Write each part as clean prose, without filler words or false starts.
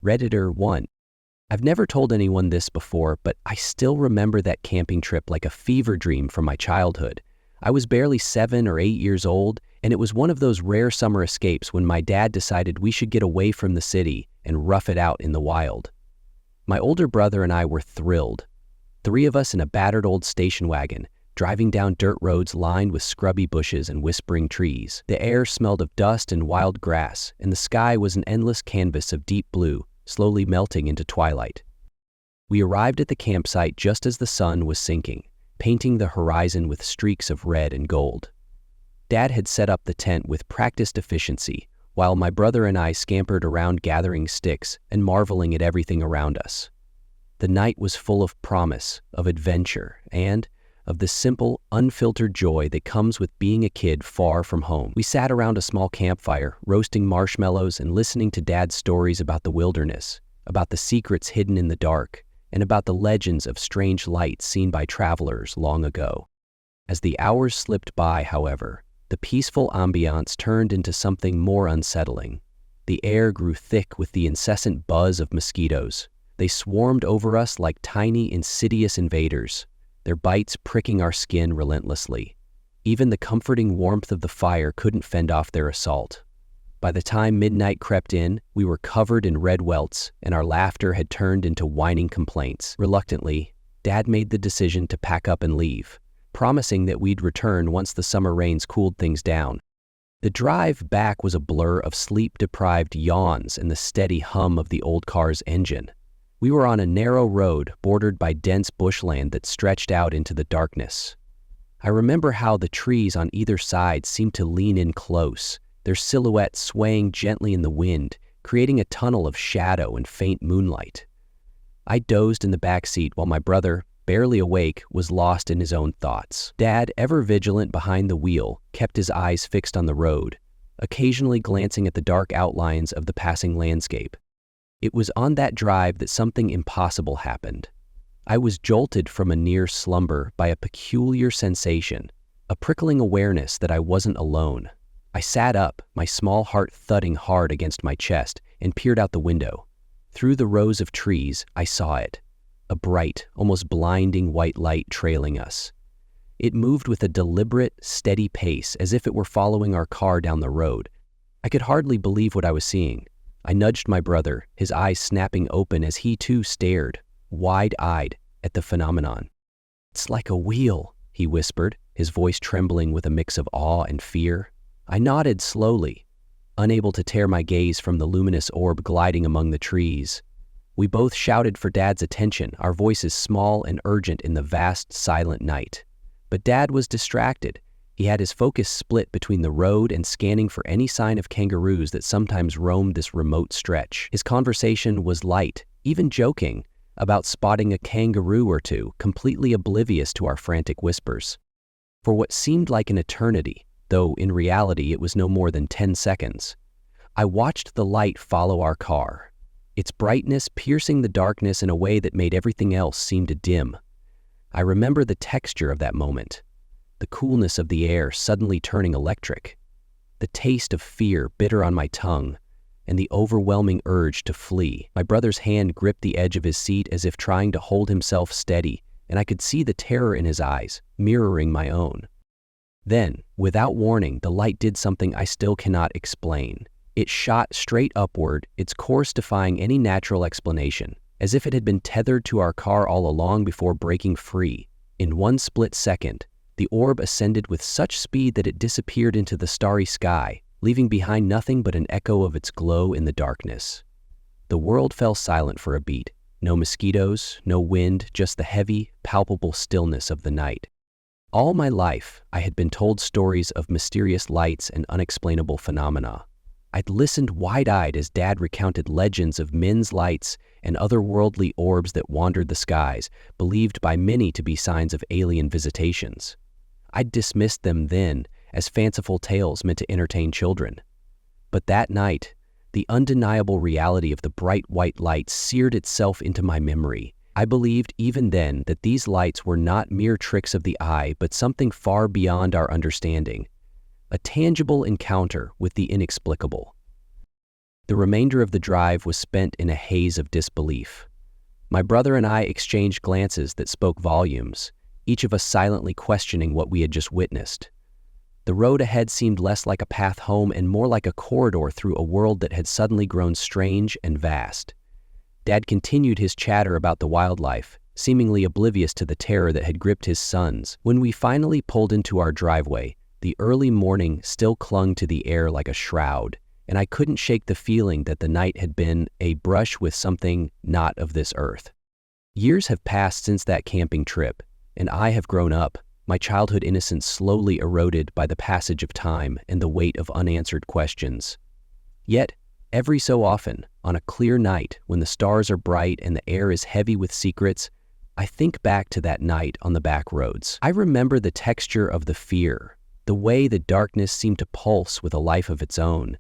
Redditor 1. I've never told anyone this before, but I still remember that camping trip like a fever dream from my childhood. I was barely 7 or 8 years old, and it was one of those rare summer escapes when my dad decided we should get away from the city and rough it out in the wild. My older brother and I were thrilled. 3 of us in a battered old station wagon, driving down dirt roads lined with scrubby bushes and whispering trees. The air smelled of dust and wild grass, and the sky was an endless canvas of deep blue, slowly melting into twilight. We arrived at the campsite just as the sun was sinking, painting the horizon with streaks of red and gold. Dad had set up the tent with practiced efficiency, while my brother and I scampered around gathering sticks and marveling at everything around us. The night was full of promise, of adventure, and of the simple, unfiltered joy that comes with being a kid far from home. We sat around a small campfire, roasting marshmallows and listening to Dad's stories about the wilderness, about the secrets hidden in the dark, and about the legends of strange lights seen by travelers long ago. As the hours slipped by, however, the peaceful ambiance turned into something more unsettling. The air grew thick with the incessant buzz of mosquitoes. They swarmed over us like tiny, insidious invaders, their bites pricking our skin relentlessly. Even the comforting warmth of the fire couldn't fend off their assault. By the time midnight crept in, we were covered in red welts, and our laughter had turned into whining complaints. Reluctantly, Dad made the decision to pack up and leave, promising that we'd return once the summer rains cooled things down. The drive back was a blur of sleep-deprived yawns and the steady hum of the old car's engine. We were on a narrow road bordered by dense bushland that stretched out into the darkness. I remember how the trees on either side seemed to lean in close, their silhouettes swaying gently in the wind, creating a tunnel of shadow and faint moonlight. I dozed in the back seat while my brother, barely awake, was lost in his own thoughts. Dad, ever vigilant behind the wheel, kept his eyes fixed on the road, occasionally glancing at the dark outlines of the passing landscape. It was on that drive that something impossible happened. I was jolted from a near slumber by a peculiar sensation, a prickling awareness that I wasn't alone. I sat up, my small heart thudding hard against my chest, and peered out the window. Through the rows of trees, I saw it, a bright, almost blinding white light trailing us. It moved with a deliberate, steady pace as if it were following our car down the road. I could hardly believe what I was seeing. I nudged my brother, his eyes snapping open as he too stared, wide-eyed, at the phenomenon. "It's like a wheel," he whispered, his voice trembling with a mix of awe and fear. I nodded slowly, unable to tear my gaze from the luminous orb gliding among the trees. We both shouted for Dad's attention, our voices small and urgent in the vast, silent night. But Dad was distracted. He had his focus split between the road and scanning for any sign of kangaroos that sometimes roamed this remote stretch. His conversation was light, even joking, about spotting a kangaroo or two, completely oblivious to our frantic whispers. For what seemed like an eternity, though in reality it was no more than 10 seconds, I watched the light follow our car, its brightness piercing the darkness in a way that made everything else seem to dim. I remember the texture of that moment, the coolness of the air suddenly turning electric, the taste of fear bitter on my tongue, and the overwhelming urge to flee. My brother's hand gripped the edge of his seat as if trying to hold himself steady, and I could see the terror in his eyes, mirroring my own. Then, without warning, the light did something I still cannot explain. It shot straight upward, its course defying any natural explanation, as if it had been tethered to our car all along before breaking free. In one split second, the orb ascended with such speed that it disappeared into the starry sky, leaving behind nothing but an echo of its glow in the darkness. The world fell silent for a beat. No mosquitoes, no wind, just the heavy, palpable stillness of the night. All my life, I had been told stories of mysterious lights and unexplainable phenomena. I'd listened wide-eyed as Dad recounted legends of men's lights and otherworldly orbs that wandered the skies, believed by many to be signs of alien visitations. I'd dismissed them then as fanciful tales meant to entertain children. But that night, the undeniable reality of the bright white light seared itself into my memory. I believed even then that these lights were not mere tricks of the eye, but something far beyond our understanding, a tangible encounter with the inexplicable. The remainder of the drive was spent in a haze of disbelief. My brother and I exchanged glances that spoke volumes, each of us silently questioning what we had just witnessed. The road ahead seemed less like a path home and more like a corridor through a world that had suddenly grown strange and vast. Dad continued his chatter about the wildlife, seemingly oblivious to the terror that had gripped his sons. When we finally pulled into our driveway, the early morning still clung to the air like a shroud, and I couldn't shake the feeling that the night had been a brush with something not of this earth. Years have passed since that camping trip, and I have grown up, my childhood innocence slowly eroded by the passage of time and the weight of unanswered questions. Yet, every so often, on a clear night when the stars are bright and the air is heavy with secrets, I think back to that night on the back roads. I remember the texture of the fear, the way the darkness seemed to pulse with a life of its own,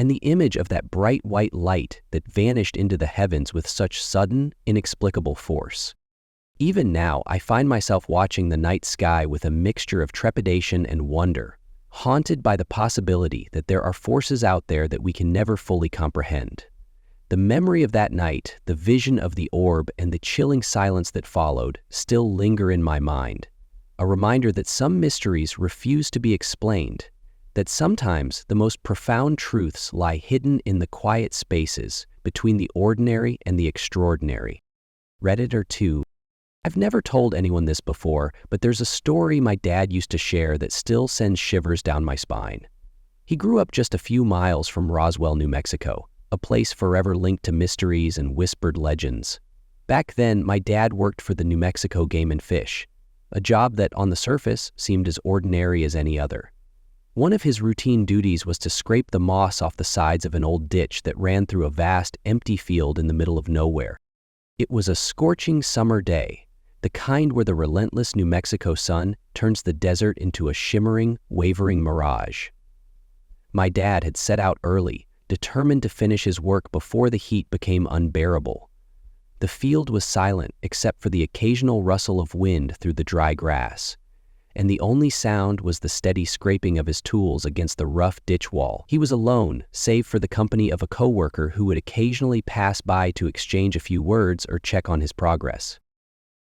and the image of that bright white light that vanished into the heavens with such sudden, inexplicable force. Even now, I find myself watching the night sky with a mixture of trepidation and wonder, haunted by the possibility that there are forces out there that we can never fully comprehend. The memory of that night, the vision of the orb, and the chilling silence that followed still linger in my mind, a reminder that some mysteries refuse to be explained, that sometimes the most profound truths lie hidden in the quiet spaces between the ordinary and the extraordinary. Redditor 2. I've never told anyone this before, but there's a story my dad used to share that still sends shivers down my spine. He grew up just a few miles from Roswell, New Mexico, a place forever linked to mysteries and whispered legends. Back then, my dad worked for the New Mexico Game and Fish, a job that on the surface seemed as ordinary as any other. One of his routine duties was to scrape the moss off the sides of an old ditch that ran through a vast, empty field in the middle of nowhere. It was a scorching summer day, the kind where the relentless New Mexico sun turns the desert into a shimmering, wavering mirage. My dad had set out early, determined to finish his work before the heat became unbearable. The field was silent except for the occasional rustle of wind through the dry grass, and the only sound was the steady scraping of his tools against the rough ditch wall. He was alone, save for the company of a coworker who would occasionally pass by to exchange a few words or check on his progress.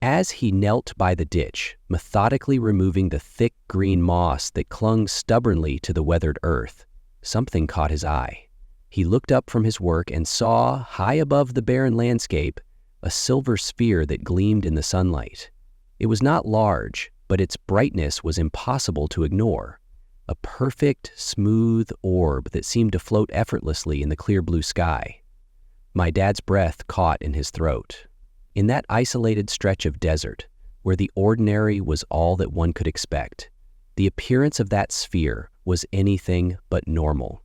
As he knelt by the ditch, methodically removing the thick green moss that clung stubbornly to the weathered earth, something caught his eye. He looked up from his work and saw, high above the barren landscape, a silver sphere that gleamed in the sunlight. It was not large, but its brightness was impossible to ignore. A perfect, smooth orb that seemed to float effortlessly in the clear blue sky. My dad's breath caught in his throat. In that isolated stretch of desert, where the ordinary was all that one could expect, the appearance of that sphere was anything but normal.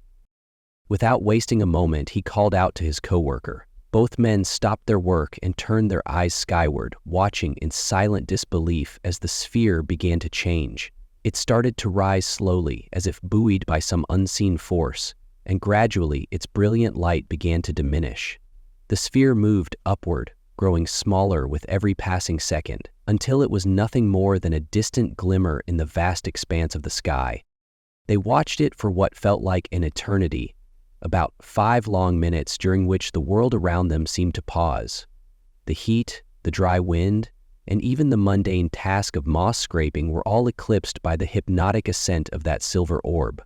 Without wasting a moment, he called out to his coworker. Both men stopped their work and turned their eyes skyward, watching in silent disbelief as the sphere began to change. It started to rise slowly, as if buoyed by some unseen force, and gradually its brilliant light began to diminish. The sphere moved upward, growing smaller with every passing second, until it was nothing more than a distant glimmer in the vast expanse of the sky. They watched it for what felt like an eternity, about 5 long minutes during which the world around them seemed to pause. The heat, the dry wind, and even the mundane task of moss scraping were all eclipsed by the hypnotic ascent of that silver orb.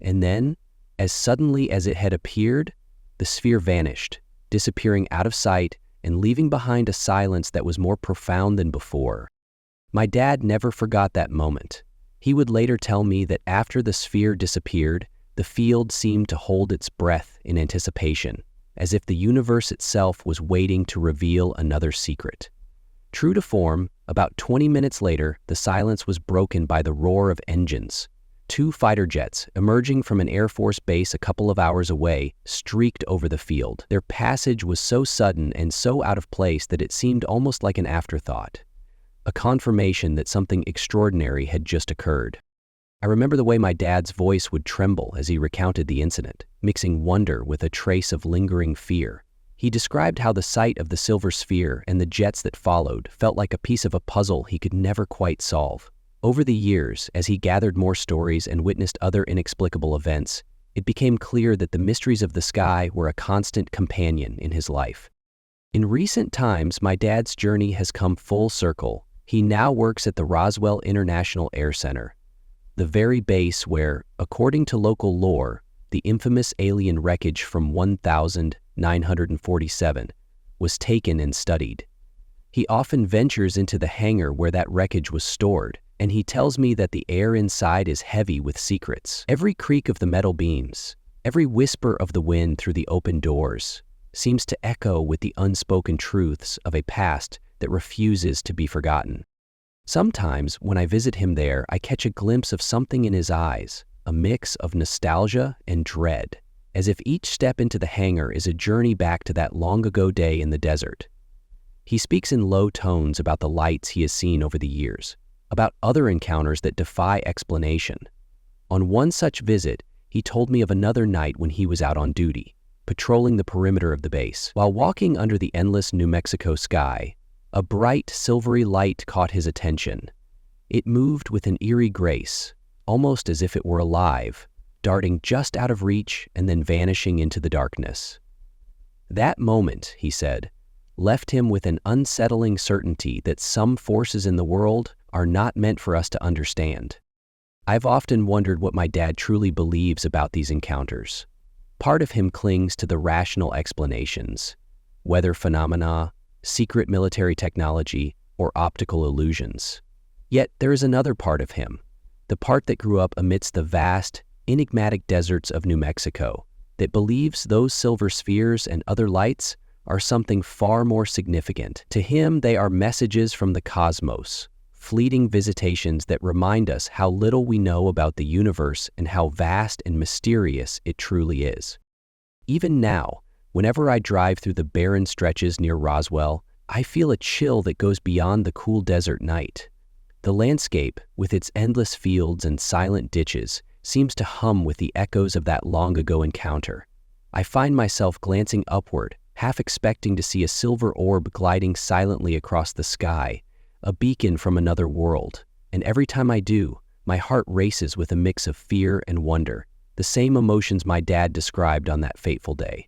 And then, as suddenly as it had appeared, the sphere vanished, disappearing out of sight and leaving behind a silence that was more profound than before. My dad never forgot that moment. He would later tell me that after the sphere disappeared, the field seemed to hold its breath in anticipation, as if the universe itself was waiting to reveal another secret. True to form, about 20 minutes later, the silence was broken by the roar of engines. 2 fighter jets, emerging from an Air Force base a couple of hours away, streaked over the field. Their passage was so sudden and so out of place that it seemed almost like an afterthought, a confirmation that something extraordinary had just occurred. I remember the way my dad's voice would tremble as he recounted the incident, mixing wonder with a trace of lingering fear. He described how the sight of the silver sphere and the jets that followed felt like a piece of a puzzle he could never quite solve. Over the years, as he gathered more stories and witnessed other inexplicable events, it became clear that the mysteries of the sky were a constant companion in his life. In recent times, my dad's journey has come full circle. He now works at the Roswell International Air Center, the very base where, according to local lore, the infamous alien wreckage from 1947 was taken and studied. He often ventures into the hangar where that wreckage was stored, and he tells me that the air inside is heavy with secrets. Every creak of the metal beams, every whisper of the wind through the open doors, seems to echo with the unspoken truths of a past that refuses to be forgotten. Sometimes, when I visit him there, I catch a glimpse of something in his eyes, a mix of nostalgia and dread, as if each step into the hangar is a journey back to that long-ago day in the desert. He speaks in low tones about the lights he has seen over the years, about other encounters that defy explanation. On one such visit, he told me of another night when he was out on duty, patrolling the perimeter of the base. While walking under the endless New Mexico sky, a bright, silvery light caught his attention. It moved with an eerie grace, almost as if it were alive, darting just out of reach and then vanishing into the darkness. That moment, he said, left him with an unsettling certainty that some forces in the world are not meant for us to understand. I've often wondered what my dad truly believes about these encounters. Part of him clings to the rational explanations, weather phenomena, secret military technology, or optical illusions. Yet there is another part of him, the part that grew up amidst the vast, enigmatic deserts of New Mexico, that believes those silver spheres and other lights are something far more significant. To him, they are messages from the cosmos, fleeting visitations that remind us how little we know about the universe and how vast and mysterious it truly is. Even now, whenever I drive through the barren stretches near Roswell, I feel a chill that goes beyond the cool desert night. The landscape, with its endless fields and silent ditches, seems to hum with the echoes of that long-ago encounter. I find myself glancing upward, half expecting to see a silver orb gliding silently across the sky, a beacon from another world, and every time I do, my heart races with a mix of fear and wonder, the same emotions my dad described on that fateful day.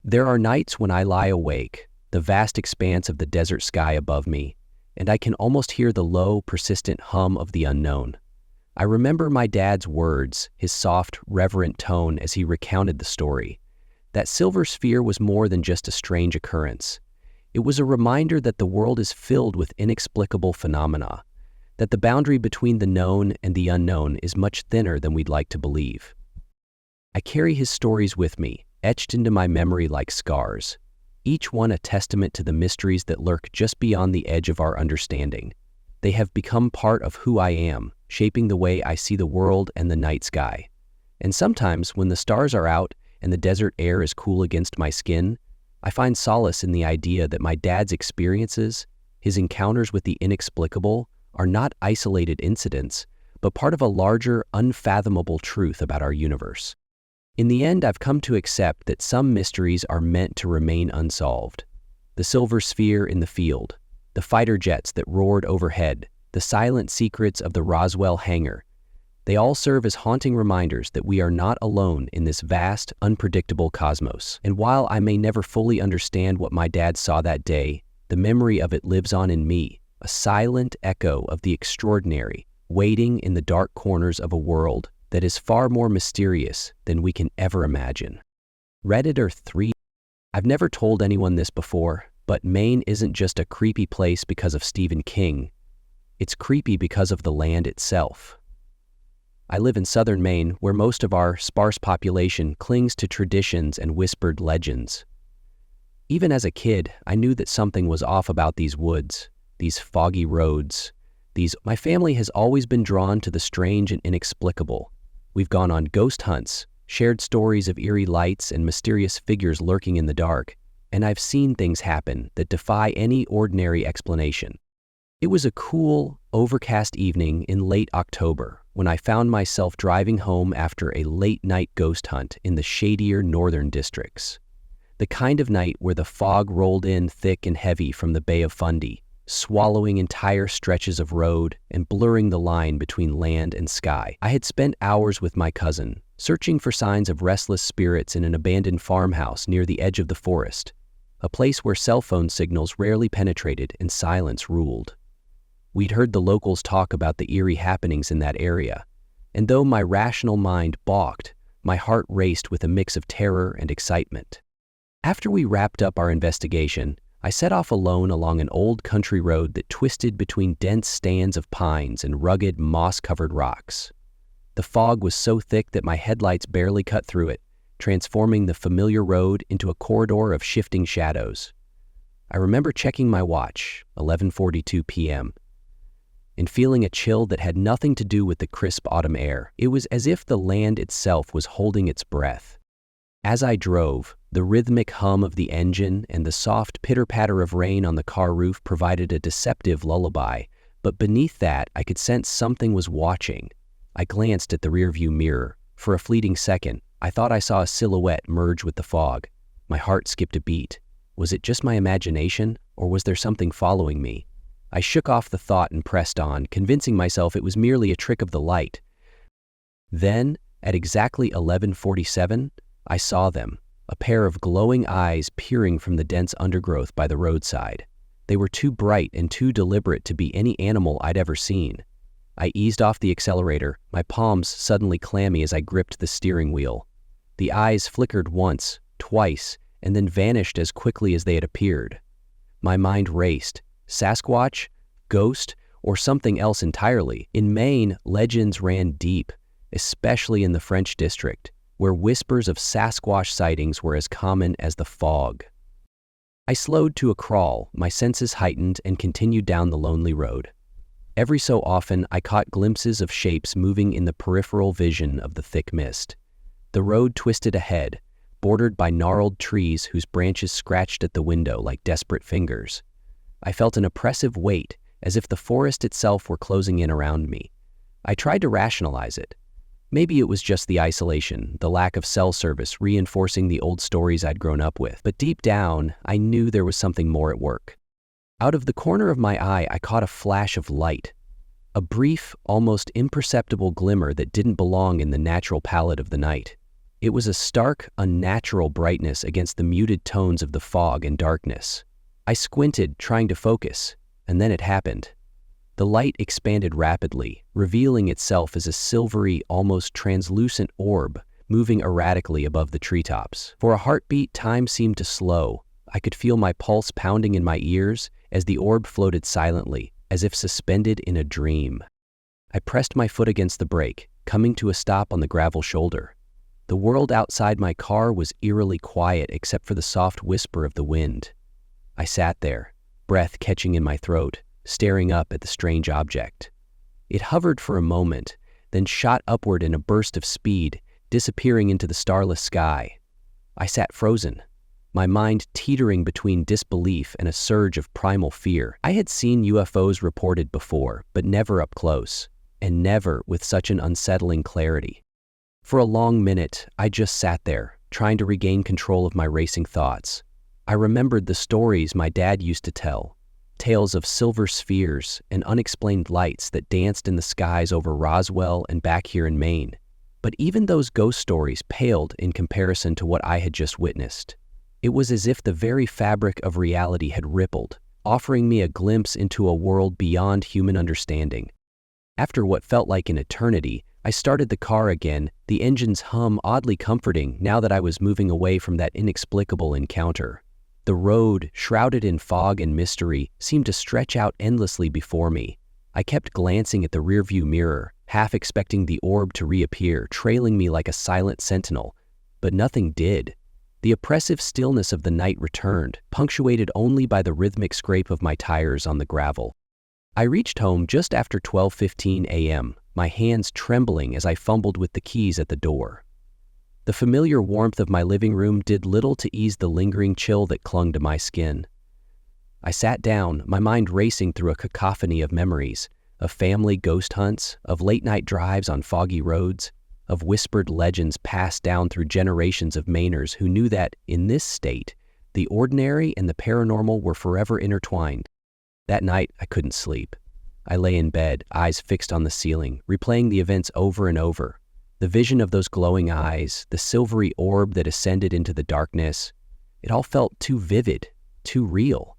There are nights when I lie awake, the vast expanse of the desert sky above me, and I can almost hear the low, persistent hum of the unknown. I remember my dad's words, his soft, reverent tone as he recounted the story. That silver sphere was more than just a strange occurrence. It was a reminder that the world is filled with inexplicable phenomena, that the boundary between the known and the unknown is much thinner than we'd like to believe. I carry his stories with me, etched into my memory like scars, each one a testament to the mysteries that lurk just beyond the edge of our understanding. They have become part of who I am, shaping the way I see the world and the night sky. And sometimes, when the stars are out and the desert air is cool against my skin, I find solace in the idea that my dad's experiences, his encounters with the inexplicable, are not isolated incidents, but part of a larger, unfathomable truth about our universe. In the end, I've come to accept that some mysteries are meant to remain unsolved. The silver sphere in the field, the fighter jets that roared overhead, the silent secrets of the Roswell hangar, they all serve as haunting reminders that we are not alone in this vast, unpredictable cosmos. And while I may never fully understand what my dad saw that day, the memory of it lives on in me, a silent echo of the extraordinary, waiting in the dark corners of a world that is far more mysterious than we can ever imagine. Redditor 3. I've never told anyone this before, but Maine isn't just a creepy place because of Stephen King. It's creepy because of the land itself. I live in southern Maine, where most of our sparse population clings to traditions and whispered legends. Even as a kid, I knew that something was off about these woods, these foggy roads. My family has always been drawn to the strange and inexplicable. We've gone on ghost hunts, shared stories of eerie lights and mysterious figures lurking in the dark, and I've seen things happen that defy any ordinary explanation. It was a cool, overcast evening in late October when I found myself driving home after a late-night ghost hunt in the shadier northern districts. The kind of night where the fog rolled in thick and heavy from the Bay of Fundy, swallowing entire stretches of road and blurring the line between land and sky. I had spent hours with my cousin, searching for signs of restless spirits in an abandoned farmhouse near the edge of the forest, a place where cell phone signals rarely penetrated and silence ruled. We'd heard the locals talk about the eerie happenings in that area, and though my rational mind balked, my heart raced with a mix of terror and excitement. After we wrapped up our investigation, I set off alone along an old country road that twisted between dense stands of pines and rugged, moss-covered rocks. The fog was so thick that my headlights barely cut through it, transforming the familiar road into a corridor of shifting shadows. I remember checking my watch, 11:42 p.m., and feeling a chill that had nothing to do with the crisp autumn air. It was as if the land itself was holding its breath. As I drove, the rhythmic hum of the engine and the soft pitter-patter of rain on the car roof provided a deceptive lullaby, but beneath that I could sense something was watching. I glanced at the rearview mirror. For a fleeting second, I thought I saw a silhouette merge with the fog. My heart skipped a beat. Was it just my imagination, or was there something following me? I shook off the thought and pressed on, convincing myself it was merely a trick of the light. Then, at exactly 11:47, I saw them, a pair of glowing eyes peering from the dense undergrowth by the roadside. They were too bright and too deliberate to be any animal I'd ever seen. I eased off the accelerator, my palms suddenly clammy as I gripped the steering wheel. The eyes flickered once, twice, and then vanished as quickly as they had appeared. My mind raced. Sasquatch, ghost, or something else entirely. In Maine, legends ran deep, especially in the French district, where whispers of Sasquatch sightings were as common as the fog. I slowed to a crawl, my senses heightened, and continued down the lonely road. Every so often, I caught glimpses of shapes moving in the peripheral vision of the thick mist. The road twisted ahead, bordered by gnarled trees whose branches scratched at the window like desperate fingers. I felt an oppressive weight, as if the forest itself were closing in around me. I tried to rationalize it. Maybe it was just the isolation, the lack of cell service reinforcing the old stories I'd grown up with, but deep down, I knew there was something more at work. Out of the corner of my eye, I caught a flash of light, a brief, almost imperceptible glimmer that didn't belong in the natural palette of the night. It was a stark, unnatural brightness against the muted tones of the fog and darkness. I squinted, trying to focus, and then it happened. The light expanded rapidly, revealing itself as a silvery, almost translucent orb moving erratically above the treetops. For a heartbeat, time seemed to slow. I could feel my pulse pounding in my ears as the orb floated silently, as if suspended in a dream. I pressed my foot against the brake, coming to a stop on the gravel shoulder. The world outside my car was eerily quiet except for the soft whisper of the wind. I sat there, breath catching in my throat, staring up at the strange object. It hovered for a moment, then shot upward in a burst of speed, disappearing into the starless sky. I sat frozen, my mind teetering between disbelief and a surge of primal fear. I had seen UFOs reported before, but never up close, and never with such an unsettling clarity. For a long minute, I just sat there, trying to regain control of my racing thoughts. I remembered the stories my dad used to tell, tales of silver spheres and unexplained lights that danced in the skies over Roswell and back here in Maine. But even those ghost stories paled in comparison to what I had just witnessed. It was as if the very fabric of reality had rippled, offering me a glimpse into a world beyond human understanding. After what felt like an eternity, I started the car again, the engine's hum oddly comforting now that I was moving away from that inexplicable encounter. The road, shrouded in fog and mystery, seemed to stretch out endlessly before me. I kept glancing at the rearview mirror, half expecting the orb to reappear, trailing me like a silent sentinel. But nothing did. The oppressive stillness of the night returned, punctuated only by the rhythmic scrape of my tires on the gravel. I reached home just after 12:15 a.m., my hands trembling as I fumbled with the keys at the door. The familiar warmth of my living room did little to ease the lingering chill that clung to my skin. I sat down, my mind racing through a cacophony of memories, of family ghost hunts, of late-night drives on foggy roads, of whispered legends passed down through generations of Mainers who knew that, in this state, the ordinary and the paranormal were forever intertwined. That night, I couldn't sleep. I lay in bed, eyes fixed on the ceiling, replaying the events over and over. The vision of those glowing eyes, the silvery orb that ascended into the darkness, it all felt too vivid, too real.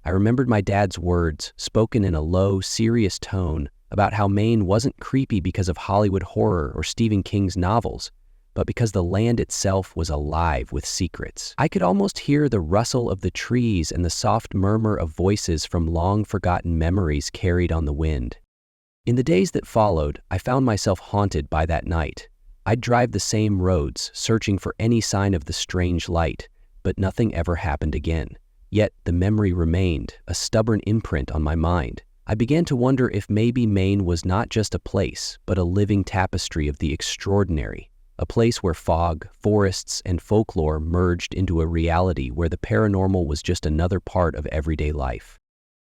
I remembered my dad's words, spoken in a low, serious tone, about how Maine wasn't creepy because of Hollywood horror or Stephen King's novels, but because the land itself was alive with secrets. I could almost hear the rustle of the trees and the soft murmur of voices from long-forgotten memories carried on the wind. In the days that followed, I found myself haunted by that night. I'd drive the same roads, searching for any sign of the strange light, but nothing ever happened again. Yet the memory remained, a stubborn imprint on my mind. I began to wonder if maybe Maine was not just a place, but a living tapestry of the extraordinary, a place where fog, forests, and folklore merged into a reality where the paranormal was just another part of everyday life.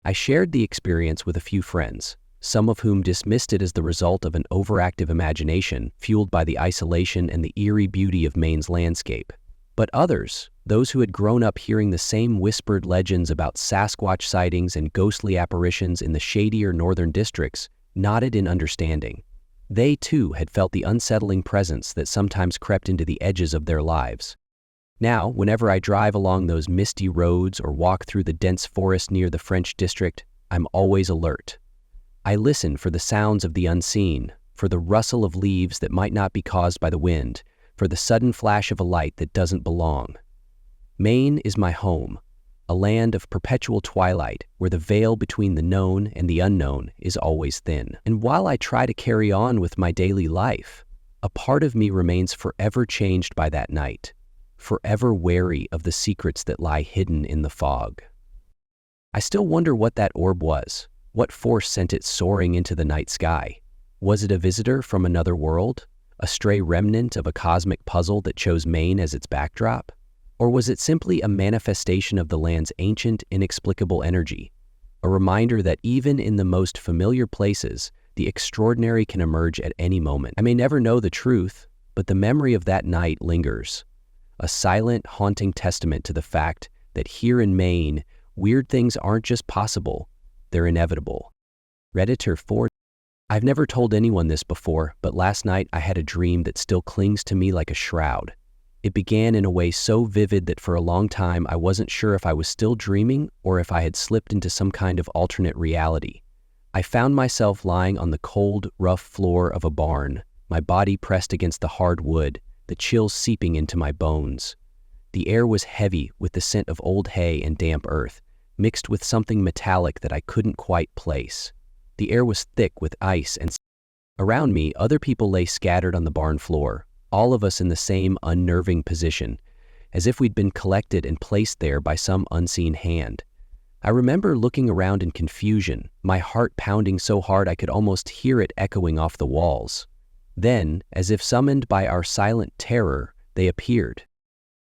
I shared the experience with a few friends, some of whom dismissed it as the result of an overactive imagination fueled by the isolation and the eerie beauty of Maine's landscape. But others, those who had grown up hearing the same whispered legends about Sasquatch sightings and ghostly apparitions in the shadier northern districts, nodded in understanding. They, too, had felt the unsettling presence that sometimes crept into the edges of their lives. Now, whenever I drive along those misty roads or walk through the dense forest near the French district, I'm always alert. I listen for the sounds of the unseen, for the rustle of leaves that might not be caused by the wind, for the sudden flash of a light that doesn't belong. Maine is my home, a land of perpetual twilight where the veil between the known and the unknown is always thin. And while I try to carry on with my daily life, a part of me remains forever changed by that night, forever wary of the secrets that lie hidden in the fog. I still wonder what that orb was, what force sent it soaring into the night sky. Was it a visitor from another world? A stray remnant of a cosmic puzzle that chose Maine as its backdrop? Or was it simply a manifestation of the land's ancient, inexplicable energy? A reminder that even in the most familiar places, the extraordinary can emerge at any moment. I may never know the truth, but the memory of that night lingers. A silent, haunting testament to the fact that here in Maine, weird things aren't just possible, they're inevitable. Redditor 4. I've never told anyone this before, but last night I had a dream that still clings to me like a shroud. It began in a way so vivid that for a long time I wasn't sure if I was still dreaming or if I had slipped into some kind of alternate reality. I found myself lying on the cold, rough floor of a barn, my body pressed against the hard wood, the chills seeping into my bones. The air was heavy with the scent of old hay and damp earth, mixed with something metallic that I couldn't quite place. The air was thick with ice and around me, other people lay scattered on the barn floor, all of us in the same unnerving position, as if we'd been collected and placed there by some unseen hand. I remember looking around in confusion, my heart pounding so hard I could almost hear it echoing off the walls. Then, as if summoned by our silent terror, they appeared.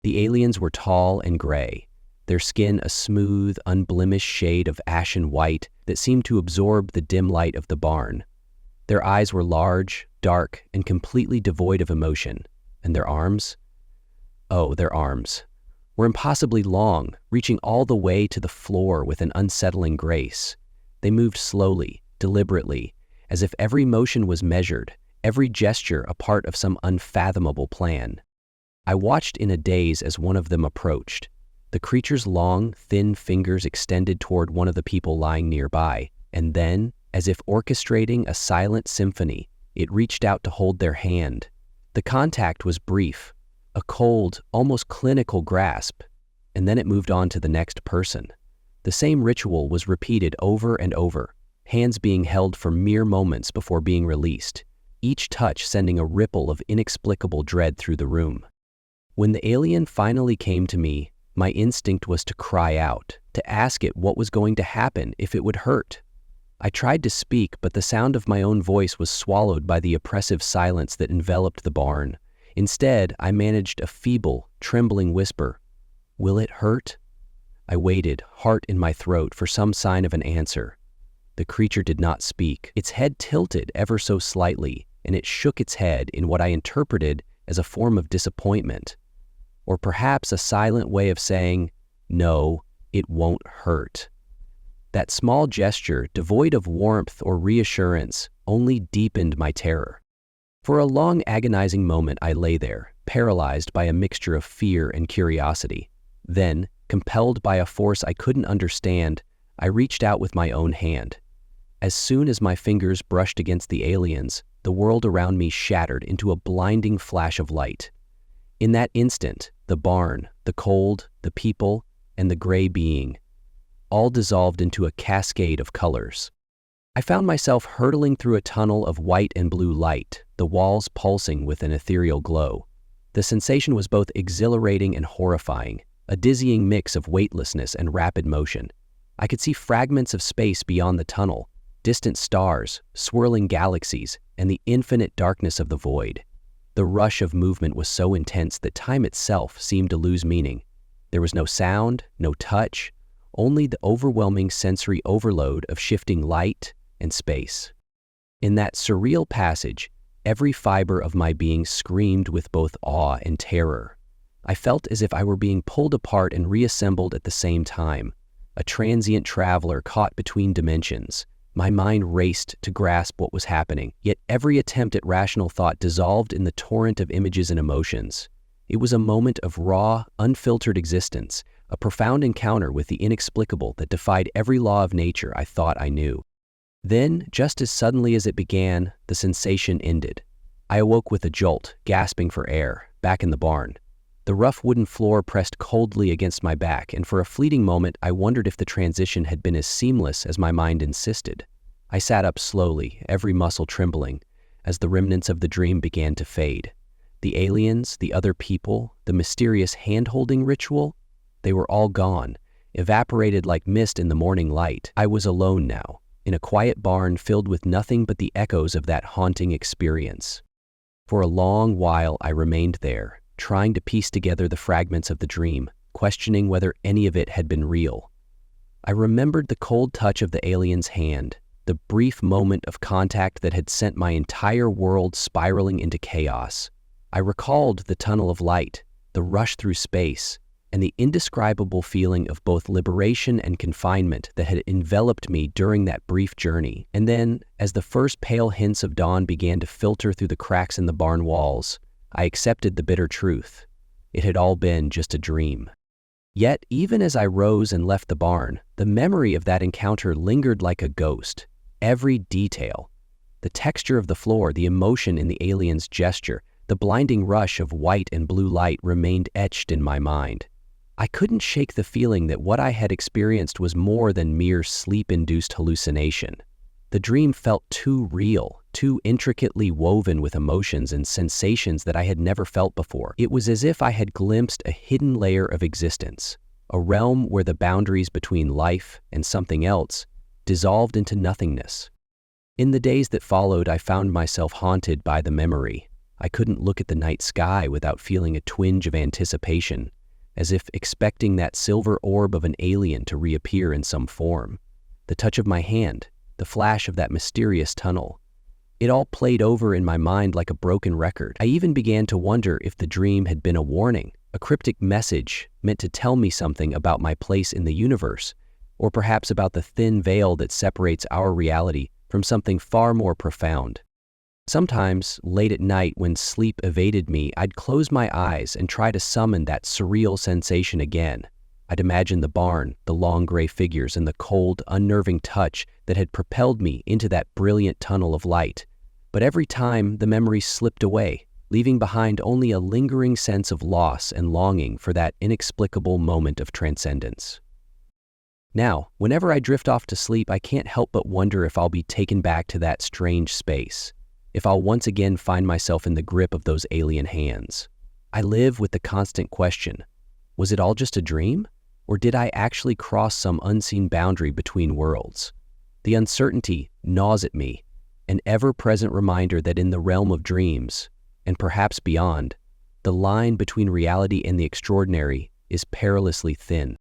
The aliens were tall and gray, their skin a smooth, unblemished shade of ashen white that seemed to absorb the dim light of the barn. Their eyes were large, dark, and completely devoid of emotion. And their arms? Oh, their arms were impossibly long, reaching all the way to the floor with an unsettling grace. They moved slowly, deliberately, as if every motion was measured, every gesture a part of some unfathomable plan. I watched in a daze as one of them approached. The creature's long, thin fingers extended toward one of the people lying nearby, and then, as if orchestrating a silent symphony, it reached out to hold their hand. The contact was brief, a cold, almost clinical grasp, and then it moved on to the next person. The same ritual was repeated over and over, hands being held for mere moments before being released, each touch sending a ripple of inexplicable dread through the room. When the alien finally came to me, my instinct was to cry out, to ask it what was going to happen, if it would hurt. I tried to speak, but the sound of my own voice was swallowed by the oppressive silence that enveloped the barn. Instead, I managed a feeble, trembling whisper. "Will it hurt?" I waited, heart in my throat, for some sign of an answer. The creature did not speak. Its head tilted ever so slightly, and it shook its head in what I interpreted as a form of disappointment, or perhaps a silent way of saying, "No, it won't hurt." That small gesture, devoid of warmth or reassurance, only deepened my terror. For a long, agonizing moment, I lay there, paralyzed by a mixture of fear and curiosity. Then, compelled by a force I couldn't understand, I reached out with my own hand. As soon as my fingers brushed against the aliens, the world around me shattered into a blinding flash of light. In that instant, the barn, the cold, the people, and the gray being, all dissolved into a cascade of colors. I found myself hurtling through a tunnel of white and blue light, the walls pulsing with an ethereal glow. The sensation was both exhilarating and horrifying, a dizzying mix of weightlessness and rapid motion. I could see fragments of space beyond the tunnel, distant stars, swirling galaxies, and the infinite darkness of the void. The rush of movement was so intense that time itself seemed to lose meaning. There was no sound, no touch, only the overwhelming sensory overload of shifting light and space. In that surreal passage, every fiber of my being screamed with both awe and terror. I felt as if I were being pulled apart and reassembled at the same time, a transient traveler caught between dimensions. My mind raced to grasp what was happening, yet every attempt at rational thought dissolved in the torrent of images and emotions. It was a moment of raw, unfiltered existence, a profound encounter with the inexplicable that defied every law of nature I thought I knew. Then, just as suddenly as it began, the sensation ended. I awoke with a jolt, gasping for air, back in the barn. The rough wooden floor pressed coldly against my back, and for a fleeting moment I wondered if the transition had been as seamless as my mind insisted. I sat up slowly, every muscle trembling, as the remnants of the dream began to fade. The aliens, the other people, the mysterious hand-holding ritual, they were all gone, evaporated like mist in the morning light. I was alone now, in a quiet barn filled with nothing but the echoes of that haunting experience. For a long while I remained there, trying to piece together the fragments of the dream, questioning whether any of it had been real. I remembered the cold touch of the alien's hand, the brief moment of contact that had sent my entire world spiraling into chaos. I recalled the tunnel of light, the rush through space, and the indescribable feeling of both liberation and confinement that had enveloped me during that brief journey. And then, as the first pale hints of dawn began to filter through the cracks in the barn walls, I accepted the bitter truth. It had all been just a dream. Yet, even as I rose and left the barn, the memory of that encounter lingered like a ghost. Every detail, the texture of the floor, the emotion in the alien's gesture, the blinding rush of white and blue light remained etched in my mind. I couldn't shake the feeling that what I had experienced was more than mere sleep-induced hallucination. The dream felt too real, too intricately woven with emotions and sensations that I had never felt before. It was as if I had glimpsed a hidden layer of existence, a realm where the boundaries between life and something else dissolved into nothingness. In the days that followed, I found myself haunted by the memory. I couldn't look at the night sky without feeling a twinge of anticipation, as if expecting that silver orb of an alien to reappear in some form. The touch of my hand, the flash of that mysterious tunnel. It all played over in my mind like a broken record. I even began to wonder if the dream had been a warning, a cryptic message meant to tell me something about my place in the universe, or perhaps about the thin veil that separates our reality from something far more profound. Sometimes, late at night when sleep evaded me, I'd close my eyes and try to summon that surreal sensation again. I'd imagine the barn, the long gray figures, and the cold, unnerving touch that had propelled me into that brilliant tunnel of light. But every time, the memory slipped away, leaving behind only a lingering sense of loss and longing for that inexplicable moment of transcendence. Now, whenever I drift off to sleep, I can't help but wonder if I'll be taken back to that strange space, if I'll once again find myself in the grip of those alien hands. I live with the constant question, was it all just a dream? Or did I actually cross some unseen boundary between worlds? The uncertainty gnaws at me, an ever-present reminder that in the realm of dreams, and perhaps beyond, the line between reality and the extraordinary is perilously thin.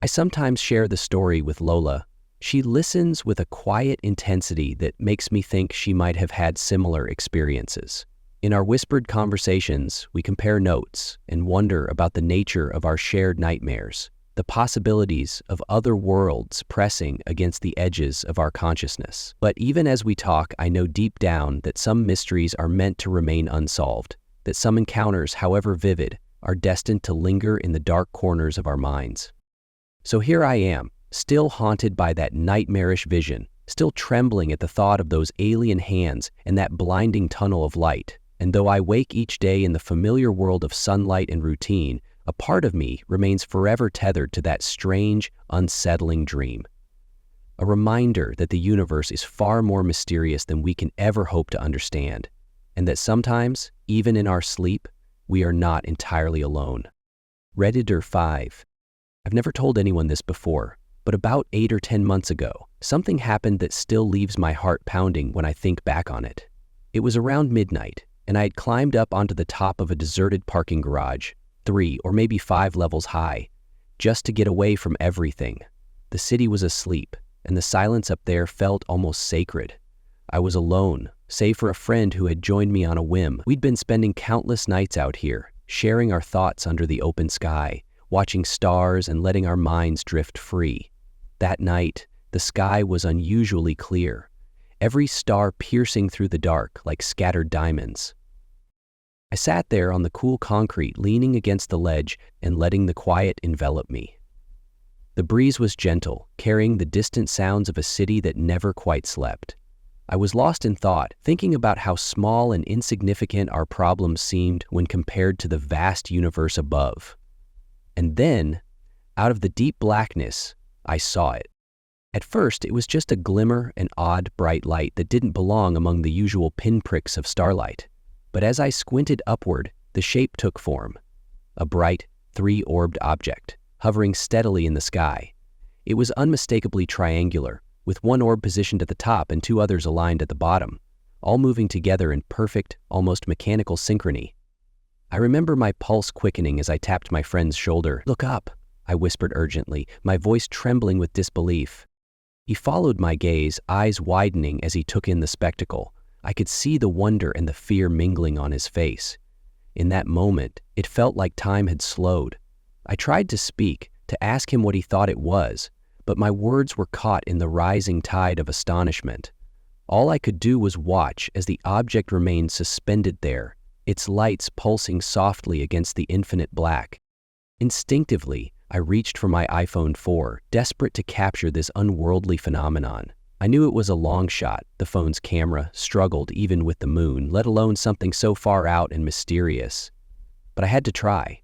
I sometimes share the story with Lola. She listens with a quiet intensity that makes me think she might have had similar experiences. In our whispered conversations, we compare notes and wonder about the nature of our shared nightmares. the possibilities of other worlds pressing against the edges of our consciousness. But even as we talk, I know deep down that some mysteries are meant to remain unsolved, that some encounters, however vivid, are destined to linger in the dark corners of our minds. So here I am, still haunted by that nightmarish vision, still trembling at the thought of those alien hands and that blinding tunnel of light. And though I wake each day in the familiar world of sunlight and routine, a part of me remains forever tethered to that strange, unsettling dream. A reminder that the universe is far more mysterious than we can ever hope to understand, and that sometimes, even in our sleep, we are not entirely alone. Redditor 5. I've never told anyone this before, but about 8 or 10 months ago, something happened that still leaves my heart pounding when I think back on it. It was around midnight, and I had climbed up onto the top of a deserted parking garage, 3 or maybe 5 levels high, just to get away from everything. The city was asleep, and the silence up there felt almost sacred. I was alone, save for a friend who had joined me on a whim. We'd been spending countless nights out here, sharing our thoughts under the open sky, watching stars and letting our minds drift free. That night, the sky was unusually clear, every star piercing through the dark like scattered diamonds. I sat there on the cool concrete, leaning against the ledge and letting the quiet envelop me. The breeze was gentle, carrying the distant sounds of a city that never quite slept. I was lost in thought, thinking about how small and insignificant our problems seemed when compared to the vast universe above. And then, out of the deep blackness, I saw it. At first, it was just a glimmer, an odd, bright light that didn't belong among the usual pinpricks of starlight. But as I squinted upward, the shape took form. A bright, 3-orbed object, hovering steadily in the sky. It was unmistakably triangular, with one orb positioned at the top and 2 others aligned at the bottom, all moving together in perfect, almost mechanical synchrony. I remember my pulse quickening as I tapped my friend's shoulder. "Look up," I whispered urgently, my voice trembling with disbelief. He followed my gaze, eyes widening as he took in the spectacle. I could see the wonder and the fear mingling on his face. In that moment, it felt like time had slowed. I tried to speak, to ask him what he thought it was, but my words were caught in the rising tide of astonishment. All I could do was watch as the object remained suspended there, its lights pulsing softly against the infinite black. Instinctively, I reached for my iPhone 4, desperate to capture this unworldly phenomenon. I knew it was a long shot. The phone's camera struggled even with the moon, let alone something so far out and mysterious. But I had to try.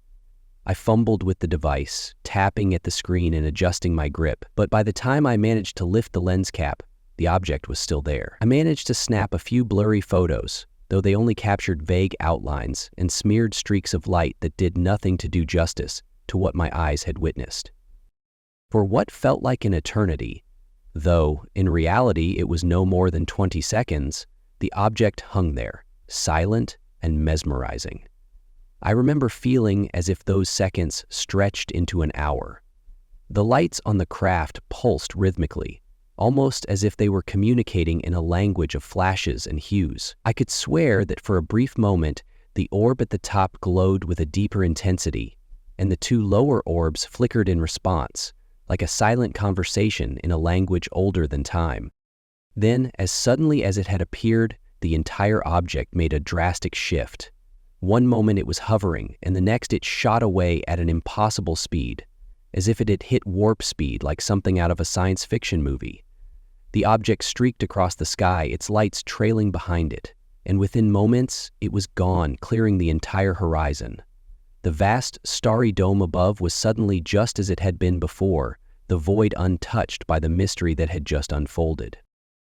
I fumbled with the device, tapping at the screen and adjusting my grip, but by the time I managed to lift the lens cap, the object was still there. I managed to snap a few blurry photos, though they only captured vague outlines and smeared streaks of light that did nothing to do justice to what my eyes had witnessed. For what felt like an eternity, though in reality it was no more than 20 seconds, the object hung there, silent and mesmerizing. I remember feeling as if those seconds stretched into an hour. The lights on the craft pulsed rhythmically, almost as if they were communicating in a language of flashes and hues. I could swear that for a brief moment, the orb at the top glowed with a deeper intensity, and the 2 lower orbs flickered in response, like a silent conversation in a language older than time. Then, as suddenly as it had appeared, the entire object made a drastic shift. One moment it was hovering, and the next it shot away at an impossible speed, as if it had hit warp speed like something out of a science fiction movie. The object streaked across the sky, its lights trailing behind it, and within moments, it was gone, clearing the entire horizon. The vast, starry dome above was suddenly just as it had been before, the void untouched by the mystery that had just unfolded.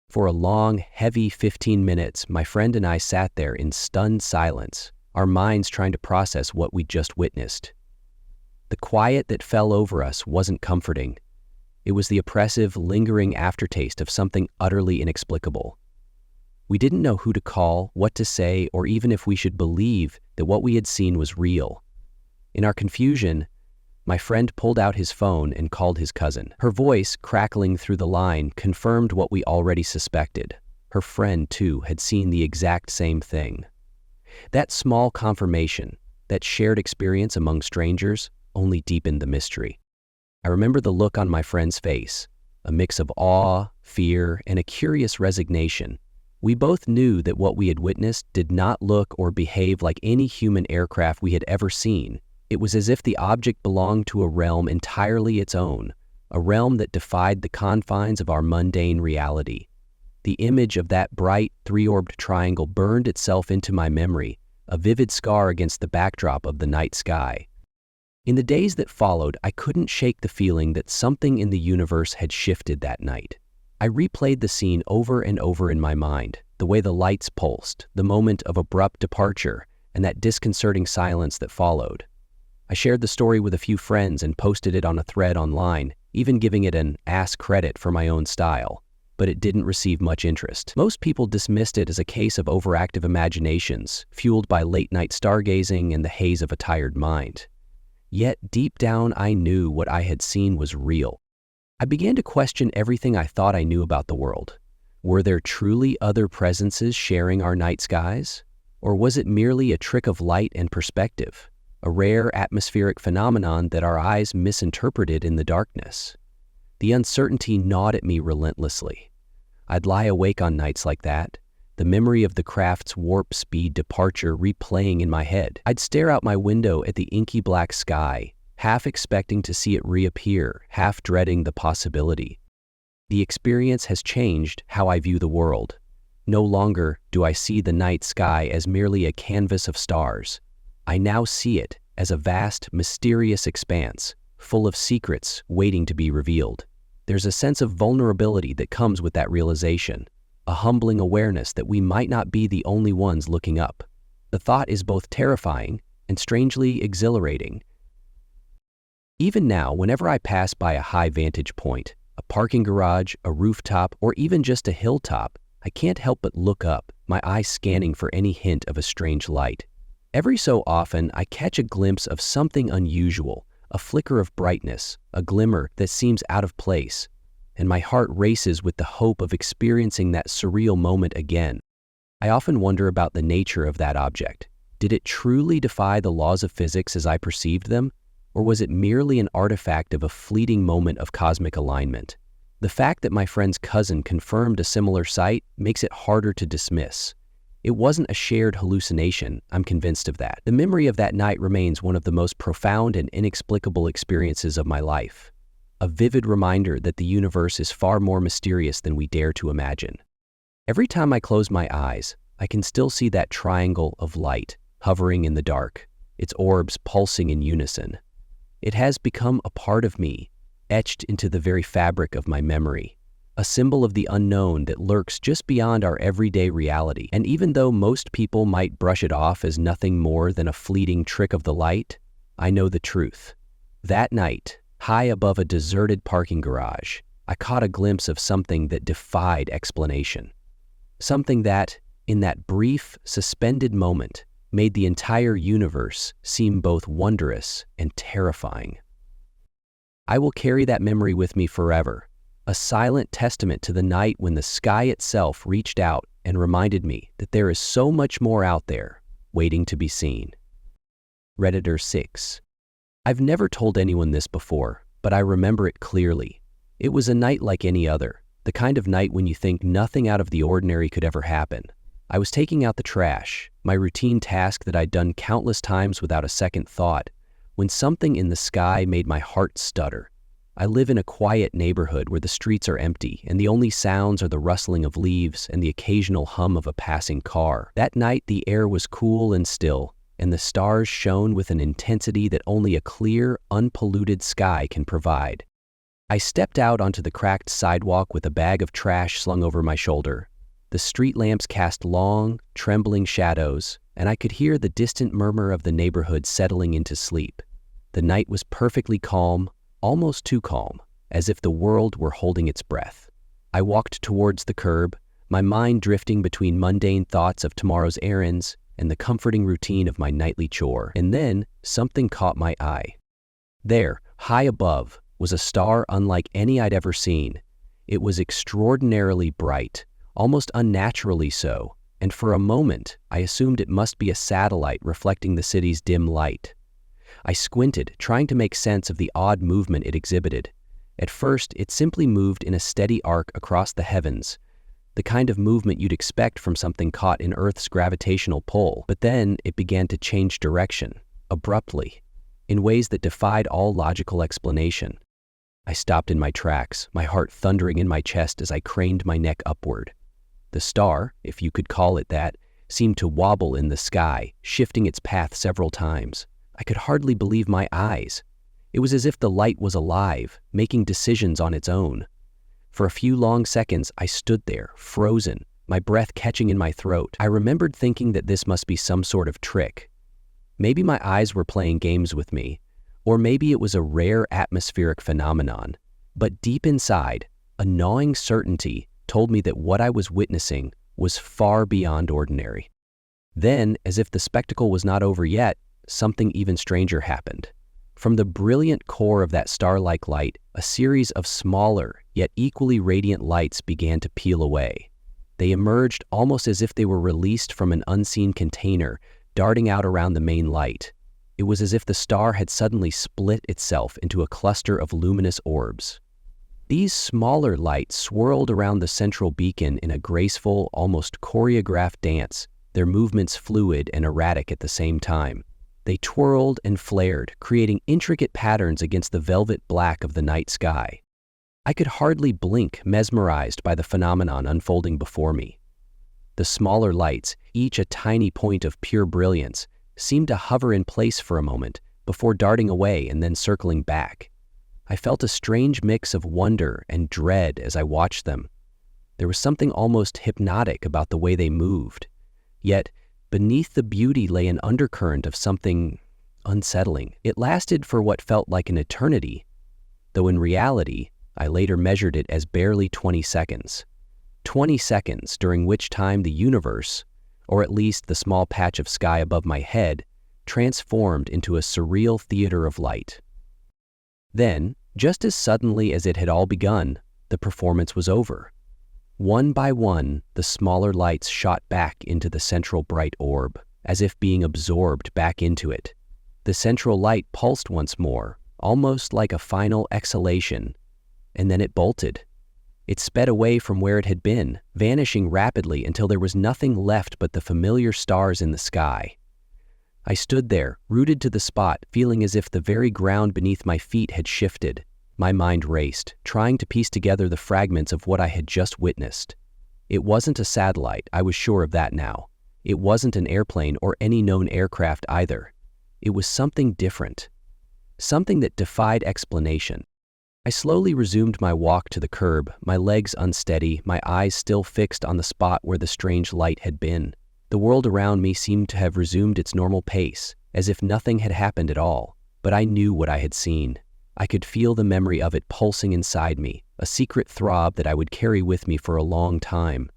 For a long, heavy 15 minutes, my friend and I sat there in stunned silence, our minds trying to process what we'd just witnessed. The quiet that fell over us wasn't comforting. It was the oppressive, lingering aftertaste of something utterly inexplicable. We didn't know who to call, what to say, or even if we should believe that what we had seen was real. In our confusion, my friend pulled out his phone and called his cousin. Her voice, crackling through the line, confirmed what we already suspected. Her friend, too, had seen the exact same thing. That small confirmation, that shared experience among strangers, only deepened the mystery. I remember the look on my friend's face, a mix of awe, fear, and a curious resignation. We both knew that what we had witnessed did not look or behave like any human aircraft we had ever seen. It was as if the object belonged to a realm entirely its own, a realm that defied the confines of our mundane reality. The image of that bright, three-orbed triangle burned itself into my memory, a vivid scar against the backdrop of the night sky. In the days that followed, I couldn't shake the feeling that something in the universe had shifted that night. I replayed the scene over and over in my mind, the way the lights pulsed, the moment of abrupt departure, and that disconcerting silence that followed. I shared the story with a few friends and posted it on a thread online, even giving it an ass credit for my own style, but it didn't receive much interest. Most people dismissed it as a case of overactive imaginations, fueled by late-night stargazing and the haze of a tired mind. Yet deep down I knew what I had seen was real. I began to question everything I thought I knew about the world. Were there truly other presences sharing our night skies? Or was it merely a trick of light and perspective, a rare atmospheric phenomenon that our eyes misinterpreted in the darkness? The uncertainty gnawed at me relentlessly. I'd lie awake on nights like that, the memory of the craft's warp speed departure replaying in my head. I'd stare out my window at the inky black sky, half expecting to see it reappear, half dreading the possibility. The experience has changed how I view the world. No longer do I see the night sky as merely a canvas of stars. I now see it as a vast, mysterious expanse, full of secrets waiting to be revealed. There's a sense of vulnerability that comes with that realization, a humbling awareness that we might not be the only ones looking up. The thought is both terrifying and strangely exhilarating. Even now, whenever I pass by a high vantage point, a parking garage, a rooftop, or even just a hilltop, I can't help but look up, my eyes scanning for any hint of a strange light. Every so often, I catch a glimpse of something unusual, a flicker of brightness, a glimmer that seems out of place, and my heart races with the hope of experiencing that surreal moment again. I often wonder about the nature of that object. Did it truly defy the laws of physics as I perceived them? Or was it merely an artifact of a fleeting moment of cosmic alignment? The fact that my friend's cousin confirmed a similar sight makes it harder to dismiss. It wasn't a shared hallucination, I'm convinced of that. The memory of that night remains one of the most profound and inexplicable experiences of my life. A vivid reminder that the universe is far more mysterious than we dare to imagine. Every time I close my eyes, I can still see that triangle of light hovering in the dark, its orbs pulsing in unison. It has become a part of me, etched into the very fabric of my memory, a symbol of the unknown that lurks just beyond our everyday reality. And even though most people might brush it off as nothing more than a fleeting trick of the light, I know the truth. That night, high above a deserted parking garage, I caught a glimpse of something that defied explanation. Something that, in that brief, suspended moment, made the entire universe seem both wondrous and terrifying. I will carry that memory with me forever, a silent testament to the night when the sky itself reached out and reminded me that there is so much more out there waiting to be seen. Redditor 6. I've never told anyone this before, but I remember it clearly. It was a night like any other, the kind of night when you think nothing out of the ordinary could ever happen. I was taking out the trash, my routine task that I'd done countless times without a second thought, when something in the sky made my heart stutter. I live in a quiet neighborhood where the streets are empty and the only sounds are the rustling of leaves and the occasional hum of a passing car. That night the air was cool and still, and the stars shone with an intensity that only a clear, unpolluted sky can provide. I stepped out onto the cracked sidewalk with a bag of trash slung over my shoulder. The street lamps cast long, trembling shadows, and I could hear the distant murmur of the neighborhood settling into sleep. The night was perfectly calm, almost too calm, as if the world were holding its breath. I walked towards the curb, my mind drifting between mundane thoughts of tomorrow's errands and the comforting routine of my nightly chore. And then, something caught my eye. There, high above, was a star unlike any I'd ever seen. It was extraordinarily bright, almost unnaturally so, and for a moment I assumed it must be a satellite reflecting the city's dim light. I squinted, trying to make sense of the odd movement it exhibited. At first, it simply moved in a steady arc across the heavens, the kind of movement you'd expect from something caught in Earth's gravitational pull. But then it began to change direction, abruptly, in ways that defied all logical explanation. I stopped in my tracks, my heart thundering in my chest as I craned my neck upward. The star, if you could call it that, seemed to wobble in the sky, shifting its path several times. I could hardly believe my eyes. It was as if the light was alive, making decisions on its own. For a few long seconds, I stood there, frozen, my breath catching in my throat. I remembered thinking that this must be some sort of trick. Maybe my eyes were playing games with me, or maybe it was a rare atmospheric phenomenon. But deep inside, a gnawing certainty told me that what I was witnessing was far beyond ordinary. Then, as if the spectacle was not over yet, something even stranger happened. From the brilliant core of that star-like light, a series of smaller, yet equally radiant lights began to peel away. They emerged almost as if they were released from an unseen container, darting out around the main light. It was as if the star had suddenly split itself into a cluster of luminous orbs. These smaller lights swirled around the central beacon in a graceful, almost choreographed dance, their movements fluid and erratic at the same time. They twirled and flared, creating intricate patterns against the velvet black of the night sky. I could hardly blink, mesmerized by the phenomenon unfolding before me. The smaller lights, each a tiny point of pure brilliance, seemed to hover in place for a moment before darting away and then circling back. I felt a strange mix of wonder and dread as I watched them. There was something almost hypnotic about the way they moved. Yet, beneath the beauty lay an undercurrent of something unsettling. It lasted for what felt like an eternity, though in reality, I later measured it as barely 20 seconds. 20 seconds during which time the universe, or at least the small patch of sky above my head, transformed into a surreal theater of light. Then, just as suddenly as it had all begun, the performance was over. One by one, the smaller lights shot back into the central bright orb, as if being absorbed back into it. The central light pulsed once more, almost like a final exhalation, and then it bolted. It sped away from where it had been, vanishing rapidly until there was nothing left but the familiar stars in the sky. I stood there, rooted to the spot, feeling as if the very ground beneath my feet had shifted. My mind raced, trying to piece together the fragments of what I had just witnessed. It wasn't a satellite, I was sure of that now. It wasn't an airplane or any known aircraft either. It was something different. Something that defied explanation. I slowly resumed my walk to the curb, my legs unsteady, my eyes still fixed on the spot where the strange light had been. The world around me seemed to have resumed its normal pace, as if nothing had happened at all. But I knew what I had seen. I could feel the memory of it pulsing inside me, a secret throb that I would carry with me for a long time.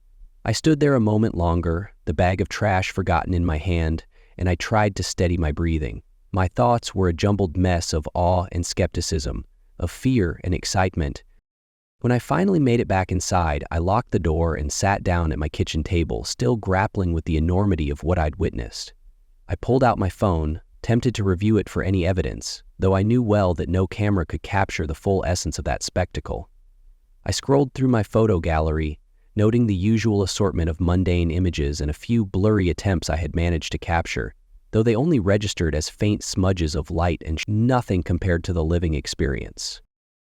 I stood there a moment longer, the bag of trash forgotten in my hand, and I tried to steady my breathing. My thoughts were a jumbled mess of awe and skepticism, of fear and excitement. When I finally made it back inside, I locked the door and sat down at my kitchen table, still grappling with the enormity of what I'd witnessed. I pulled out my phone, tempted to review it for any evidence, though I knew well that no camera could capture the full essence of that spectacle. I scrolled through my photo gallery, noting the usual assortment of mundane images and a few blurry attempts I had managed to capture, though they only registered as faint smudges of light and nothing compared to the living experience.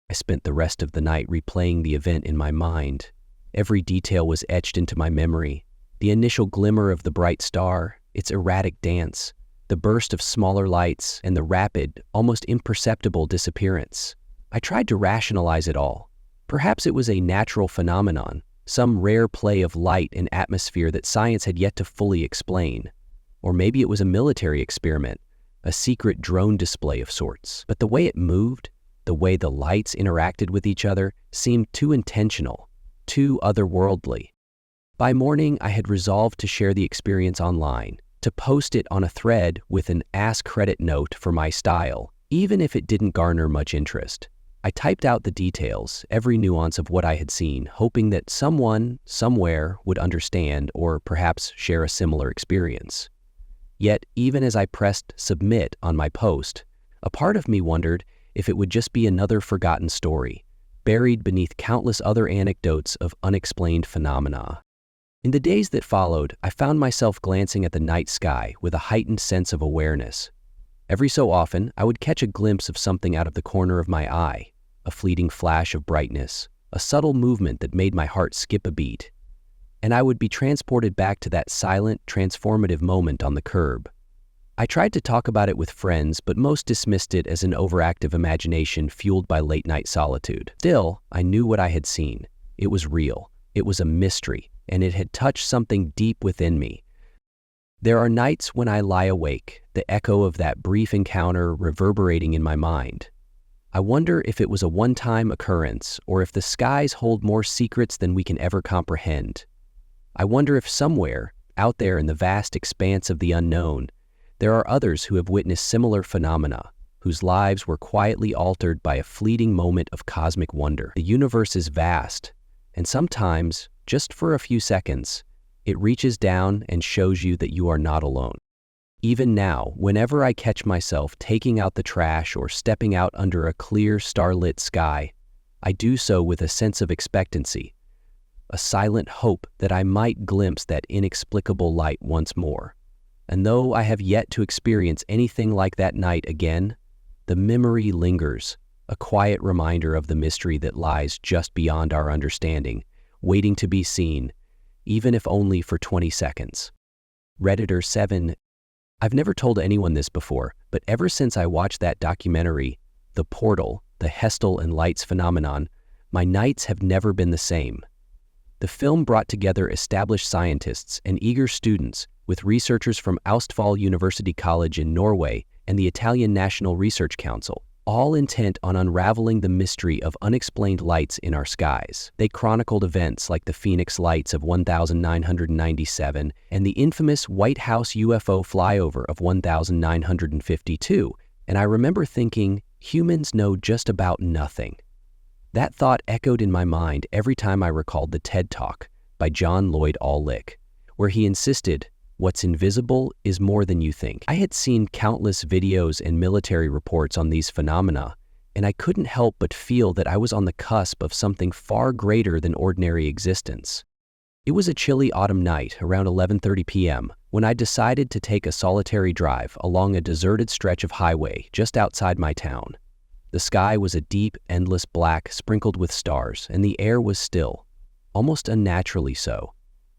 I spent the rest of the night replaying the event in my mind. Every detail was etched into my memory. The initial glimmer of the bright star, its erratic dance, the burst of smaller lights, and the rapid, almost imperceptible disappearance. I tried to rationalize it all. Perhaps it was a natural phenomenon, some rare play of light and atmosphere that science had yet to fully explain. Or maybe it was a military experiment, a secret drone display of sorts. But the way it moved, the way the lights interacted with each other, seemed too intentional, too otherworldly. By morning, I had resolved to share the experience online, to post it on a thread with an Ask Credit note for my style, even if it didn't garner much interest. I typed out the details, every nuance of what I had seen, hoping that someone, somewhere, would understand or perhaps share a similar experience. Yet, even as I pressed submit on my post, A part of me wondered if it would just be another forgotten story, buried beneath countless other anecdotes of unexplained phenomena. In the days that followed, I found myself glancing at the night sky with a heightened sense of awareness. Every so often, I would catch a glimpse of something out of the corner of my eye, a fleeting flash of brightness, a subtle movement that made my heart skip a beat, and I would be transported back to that silent, transformative moment on the curb. I tried to talk about it with friends, but most dismissed it as an overactive imagination fueled by late-night solitude. Still, I knew what I had seen. It was real. It was a mystery, and it had touched something deep within me. There are nights when I lie awake, the echo of that brief encounter reverberating in my mind. I wonder if it was a one-time occurrence, or if the skies hold more secrets than we can ever comprehend. I wonder if somewhere, out there in the vast expanse of the unknown, there are others who have witnessed similar phenomena, whose lives were quietly altered by a fleeting moment of cosmic wonder. The universe is vast, and sometimes, just for a few seconds, it reaches down and shows you that you are not alone. Even now, whenever I catch myself taking out the trash or stepping out under a clear, starlit sky, I do so with a sense of expectancy, a silent hope that I might glimpse that inexplicable light once more. And though I have yet to experience anything like that night again, the memory lingers, a quiet reminder of the mystery that lies just beyond our understanding, waiting to be seen, even if only for 20 seconds. Redditor 7. I've never told anyone this before, but ever since I watched that documentary, The Portal, the Hessel and Lights phenomenon, my nights have never been the same. The film brought together established scientists and eager students with researchers from Austval University College in Norway and the Italian National Research Council, all intent on unraveling the mystery of unexplained lights in our skies. They chronicled events like the Phoenix Lights of 1997 and the infamous White House UFO flyover of 1952, and I remember thinking, humans know just about nothing. That thought echoed in my mind every time I recalled the TED Talk by John Lloyd Allick, where he insisted, "What's invisible is more than you think." I had seen countless videos and military reports on these phenomena, and I couldn't help but feel that I was on the cusp of something far greater than ordinary existence. It was a chilly autumn night around 11:30 p.m. when I decided to take a solitary drive along a deserted stretch of highway just outside my town. The sky was a deep, endless black sprinkled with stars, and the air was still, almost unnaturally so.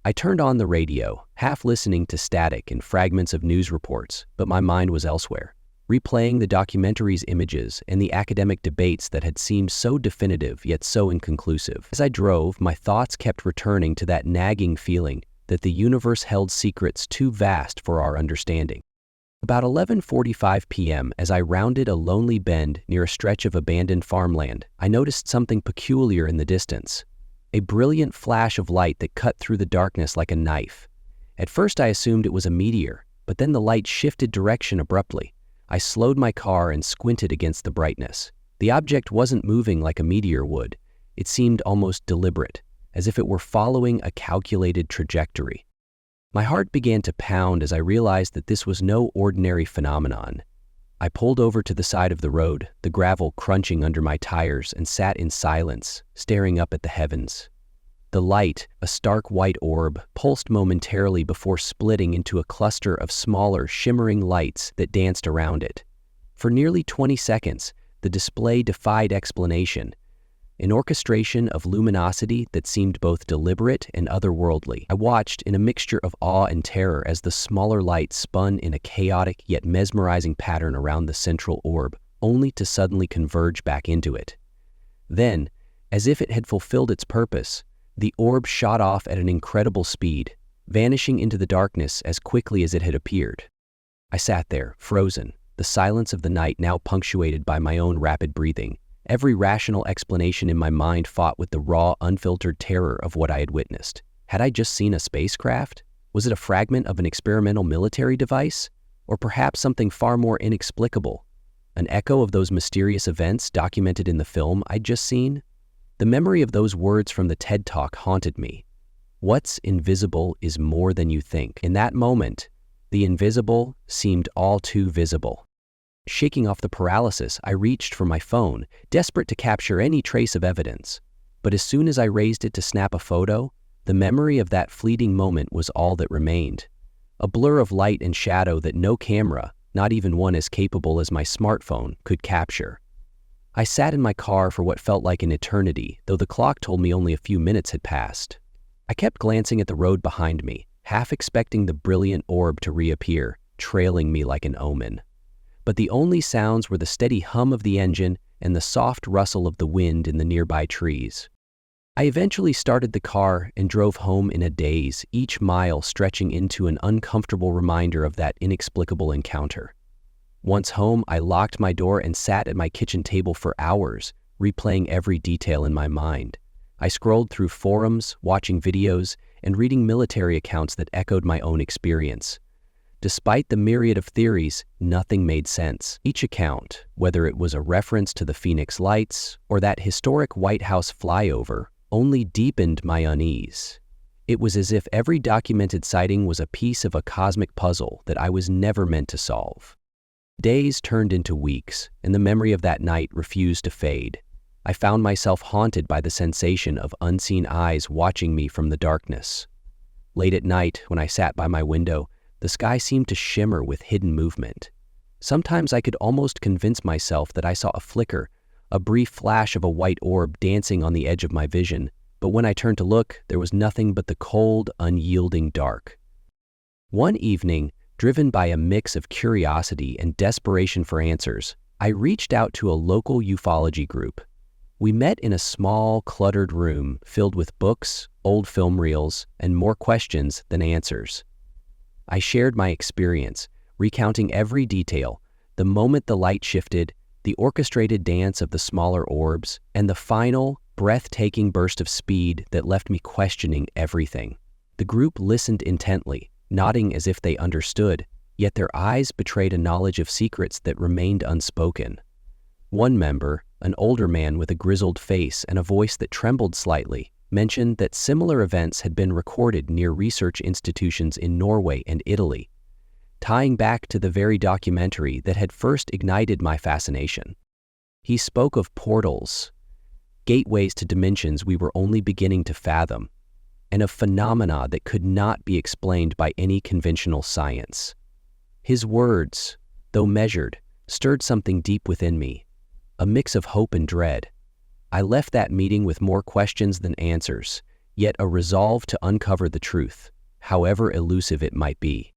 I turned on the radio, half listening to static and fragments of news reports, but my mind was elsewhere, replaying the documentary's images and the academic debates that had seemed so definitive yet so inconclusive. As I drove, my thoughts kept returning to that nagging feeling that the universe held secrets too vast for our understanding. About 11:45 p.m., as I rounded a lonely bend near a stretch of abandoned farmland, I noticed something peculiar in the distance. A brilliant flash of light that cut through the darkness like a knife. At first I assumed it was a meteor, but then the light shifted direction abruptly. I slowed my car and squinted against the brightness. The object wasn't moving like a meteor would. It seemed almost deliberate, as if it were following a calculated trajectory. My heart began to pound as I realized that this was no ordinary phenomenon. I pulled over to the side of the road, the gravel crunching under my tires, and sat in silence, staring up at the heavens. The light, a stark white orb, pulsed momentarily before splitting into a cluster of smaller, shimmering lights that danced around it. For nearly 20 seconds, the display defied explanation, an orchestration of luminosity that seemed both deliberate and otherworldly. I watched in a mixture of awe and terror as the smaller lights spun in a chaotic yet mesmerizing pattern around the central orb, only to suddenly converge back into it. Then, as if it had fulfilled its purpose, the orb shot off at an incredible speed, vanishing into the darkness as quickly as it had appeared. I sat there, frozen, the silence of the night now punctuated by my own rapid breathing. Every rational explanation in my mind fought with the raw, unfiltered terror of what I had witnessed. Had I just seen a spacecraft? Was it a fragment of an experimental military device? Or perhaps something far more inexplicable? An echo of those mysterious events documented in the film I'd just seen? The memory of those words from the TED Talk haunted me. What's invisible is more than you think. In that moment, the invisible seemed all too visible. Shaking off the paralysis, I reached for my phone, desperate to capture any trace of evidence. But as soon as I raised it to snap a photo, the memory of that fleeting moment was all that remained. A blur of light and shadow that no camera, not even one as capable as my smartphone, could capture. I sat in my car for what felt like an eternity, though the clock told me only a few minutes had passed. I kept glancing at the road behind me, half expecting the brilliant orb to reappear, trailing me like an omen. But the only sounds were the steady hum of the engine and the soft rustle of the wind in the nearby trees. I eventually started the car and drove home in a daze, each mile stretching into an uncomfortable reminder of that inexplicable encounter. Once home, I locked my door and sat at my kitchen table for hours, replaying every detail in my mind. I scrolled through forums, watching videos, and reading military accounts that echoed my own experience. Despite the myriad of theories, nothing made sense. Each account, whether it was a reference to the Phoenix Lights or that historic White House flyover, only deepened my unease. It was as if every documented sighting was a piece of a cosmic puzzle that I was never meant to solve. Days turned into weeks, and the memory of that night refused to fade. I found myself haunted by the sensation of unseen eyes watching me from the darkness. Late at night, when I sat by my window, the sky seemed to shimmer with hidden movement. Sometimes I could almost convince myself that I saw a flicker, a brief flash of a white orb dancing on the edge of my vision, but when I turned to look, there was nothing but the cold, unyielding dark. One evening, driven by a mix of curiosity and desperation for answers, I reached out to a local ufology group. We met in a small, cluttered room filled with books, old film reels, and more questions than answers. I shared my experience, recounting every detail, the moment the light shifted, the orchestrated dance of the smaller orbs, and the final, breathtaking burst of speed that left me questioning everything. The group listened intently, nodding as if they understood, yet their eyes betrayed a knowledge of secrets that remained unspoken. One member, an older man with a grizzled face and a voice that trembled slightly, mentioned that similar events had been recorded near research institutions in Norway and Italy, tying back to the very documentary that had first ignited my fascination. He spoke of portals, gateways to dimensions we were only beginning to fathom, and of phenomena that could not be explained by any conventional science. His words, though measured, stirred something deep within me, a mix of hope and dread. I left that meeting with more questions than answers, yet a resolve to uncover the truth, however elusive it might be.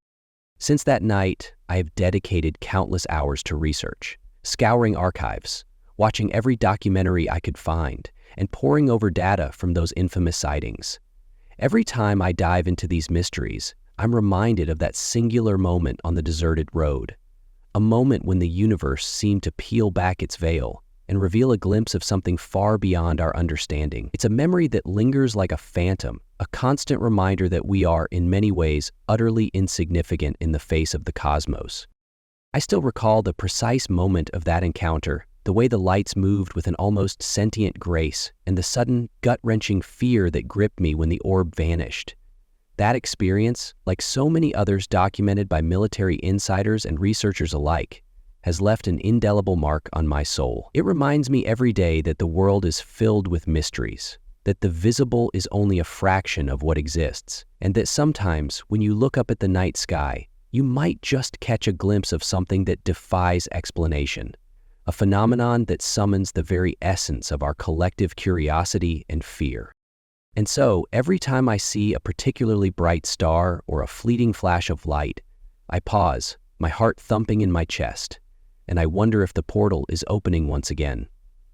Since that night, I have dedicated countless hours to research, scouring archives, watching every documentary I could find, and poring over data from those infamous sightings. Every time I dive into these mysteries, I'm reminded of that singular moment on the deserted road, a moment when the universe seemed to peel back its veil and reveal a glimpse of something far beyond our understanding. It's a memory that lingers like a phantom, a constant reminder that we are, in many ways, utterly insignificant in the face of the cosmos. I still recall the precise moment of that encounter, the way the lights moved with an almost sentient grace, and the sudden, gut-wrenching fear that gripped me when the orb vanished. That experience, like so many others documented by military insiders and researchers alike, has left an indelible mark on my soul. It reminds me every day that the world is filled with mysteries, that the visible is only a fraction of what exists, and that sometimes, when you look up at the night sky, you might just catch a glimpse of something that defies explanation, a phenomenon that summons the very essence of our collective curiosity and fear. And so, every time I see a particularly bright star or a fleeting flash of light, I pause, my heart thumping in my chest, and I wonder if the portal is opening once again.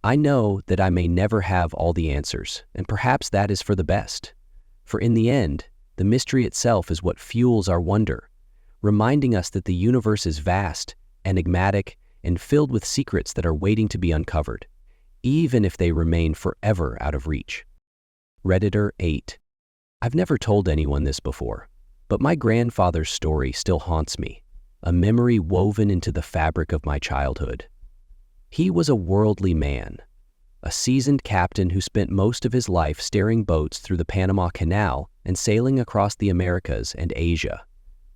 I know that I may never have all the answers, and perhaps that is for the best. For in the end, the mystery itself is what fuels our wonder, reminding us that the universe is vast, enigmatic, and filled with secrets that are waiting to be uncovered, even if they remain forever out of reach. Redditor 8. I've never told anyone this before, but my grandfather's story still haunts me, a memory woven into the fabric of my childhood. He was a worldly man, a seasoned captain who spent most of his life steering boats through the Panama Canal and sailing across the Americas and Asia.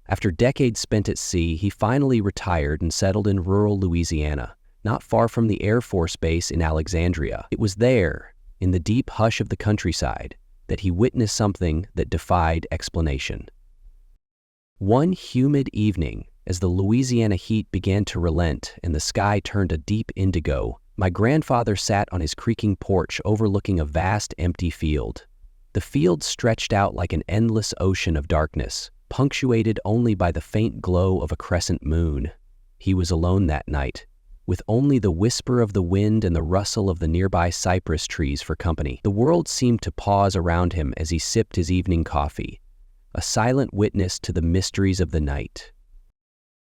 After decades spent at sea, he finally retired and settled in rural Louisiana, not far from the Air Force Base in Alexandria. It was there, in the deep hush of the countryside, that he witnessed something that defied explanation. One humid evening, as the Louisiana heat began to relent and the sky turned a deep indigo, my grandfather sat on his creaking porch overlooking a vast empty field. The field stretched out like an endless ocean of darkness, punctuated only by the faint glow of a crescent moon. He was alone that night, with only the whisper of the wind and the rustle of the nearby cypress trees for company. The world seemed to pause around him as he sipped his evening coffee, a silent witness to the mysteries of the night.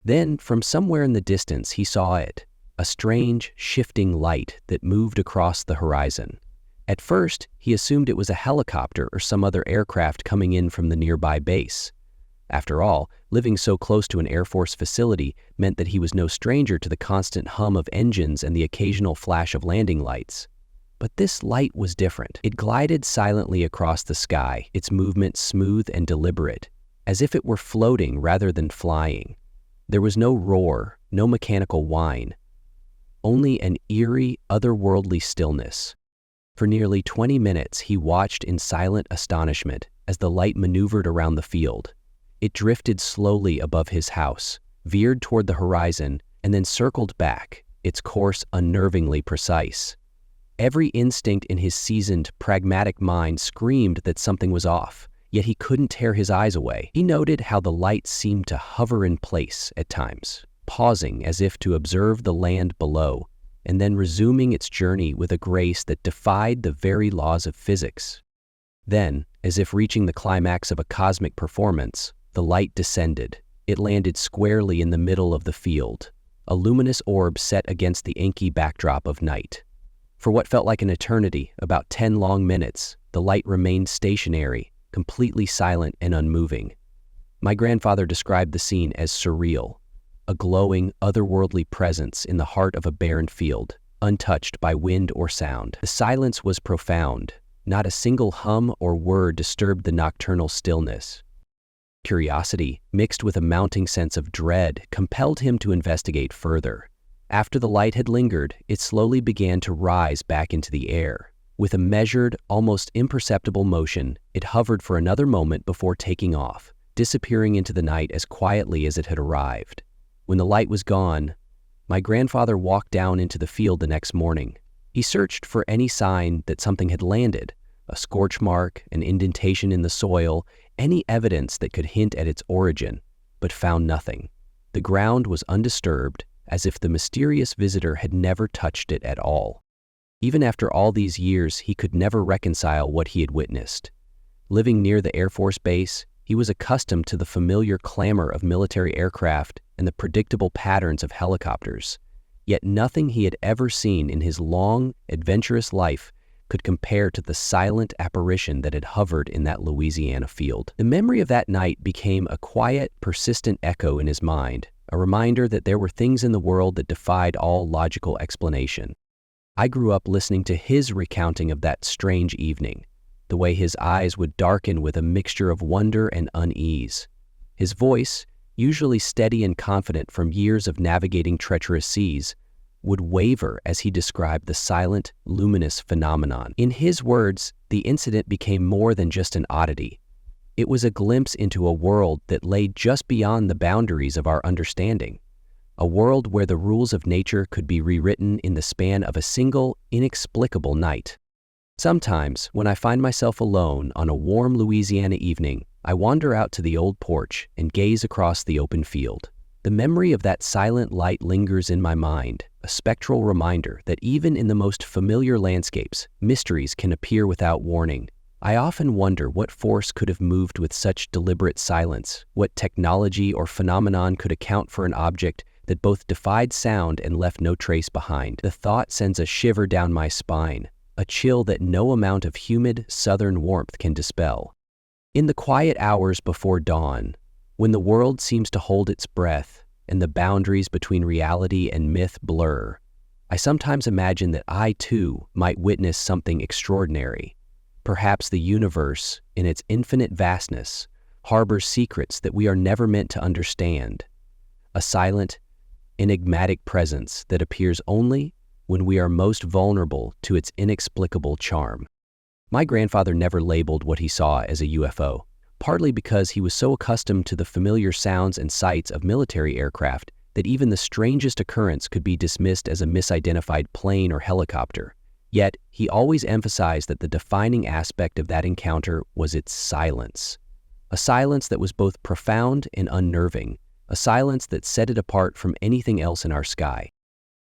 Then, from somewhere in the distance, he saw it, a strange, shifting light that moved across the horizon. At first, he assumed it was a helicopter or some other aircraft coming in from the nearby base. After all, living so close to an Air Force facility meant that he was no stranger to the constant hum of engines and the occasional flash of landing lights. But this light was different. It glided silently across the sky, its movement smooth and deliberate, as if it were floating rather than flying. There was no roar, no mechanical whine, only an eerie, otherworldly stillness. For nearly 20 minutes, he watched in silent astonishment as the light maneuvered around the field. It drifted slowly above his house, veered toward the horizon, and then circled back, its course unnervingly precise. Every instinct in his seasoned, pragmatic mind screamed that something was off, yet he couldn't tear his eyes away. He noted how the light seemed to hover in place at times, pausing as if to observe the land below, and then resuming its journey with a grace that defied the very laws of physics. Then, as if reaching the climax of a cosmic performance, the light descended. It landed squarely in the middle of the field, a luminous orb set against the inky backdrop of night. For what felt like an eternity, about 10 long minutes, the light remained stationary, completely silent and unmoving. My grandfather described the scene as surreal, a glowing, otherworldly presence in the heart of a barren field, untouched by wind or sound. The silence was profound. Not a single hum or word disturbed the nocturnal stillness. Curiosity, mixed with a mounting sense of dread, compelled him to investigate further. After the light had lingered, it slowly began to rise back into the air. With a measured, almost imperceptible motion, it hovered for another moment before taking off, disappearing into the night as quietly as it had arrived. When the light was gone, my grandfather walked down into the field the next morning. He searched for any sign that something had landed, a scorch mark, an indentation in the soil, any evidence that could hint at its origin, but found nothing. The ground was undisturbed, as if the mysterious visitor had never touched it at all. Even after all these years, he could never reconcile what he had witnessed. Living near the Air Force Base, he was accustomed to the familiar clamor of military aircraft and the predictable patterns of helicopters. Yet nothing he had ever seen in his long, adventurous life could compare to the silent apparition that had hovered in that Louisiana field. The memory of that night became a quiet, persistent echo in his mind, a reminder that there were things in the world that defied all logical explanation. I grew up listening to his recounting of that strange evening, the way his eyes would darken with a mixture of wonder and unease. His voice, usually steady and confident from years of navigating treacherous seas, would waver as he described the silent, luminous phenomenon. In his words, the incident became more than just an oddity. It was a glimpse into a world that lay just beyond the boundaries of our understanding, a world where the rules of nature could be rewritten in the span of a single, inexplicable night. Sometimes, when I find myself alone on a warm Louisiana evening, I wander out to the old porch and gaze across the open field. The memory of that silent light lingers in my mind, a spectral reminder that even in the most familiar landscapes, mysteries can appear without warning. I often wonder what force could have moved with such deliberate silence, what technology or phenomenon could account for an object that both defied sound and left no trace behind. The thought sends a shiver down my spine, a chill that no amount of humid, southern warmth can dispel. In the quiet hours before dawn, when the world seems to hold its breath and the boundaries between reality and myth blur, I sometimes imagine that I, too, might witness something extraordinary. Perhaps the universe, in its infinite vastness, harbors secrets that we are never meant to understand. A silent, enigmatic presence that appears only when we are most vulnerable to its inexplicable charm. My grandfather never labeled what he saw as a UFO, partly because he was so accustomed to the familiar sounds and sights of military aircraft that even the strangest occurrence could be dismissed as a misidentified plane or helicopter. Yet, he always emphasized that the defining aspect of that encounter was its silence. A silence that was both profound and unnerving, a silence that set it apart from anything else in our sky.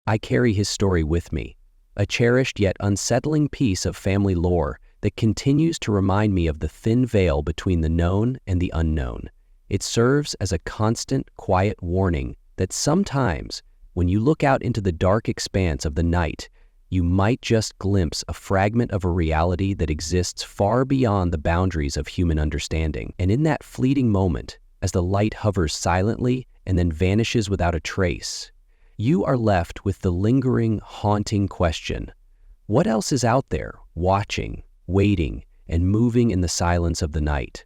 I carry his story with me, a cherished yet unsettling piece of family lore that continues to remind me of the thin veil between the known and the unknown. It serves as a constant, quiet warning that sometimes, when you look out into the dark expanse of the night, you might just glimpse a fragment of a reality that exists far beyond the boundaries of human understanding. And in that fleeting moment, as the light hovers silently and then vanishes without a trace, you are left with the lingering, haunting question: what else is out there, watching, waiting, and moving in the silence of the night?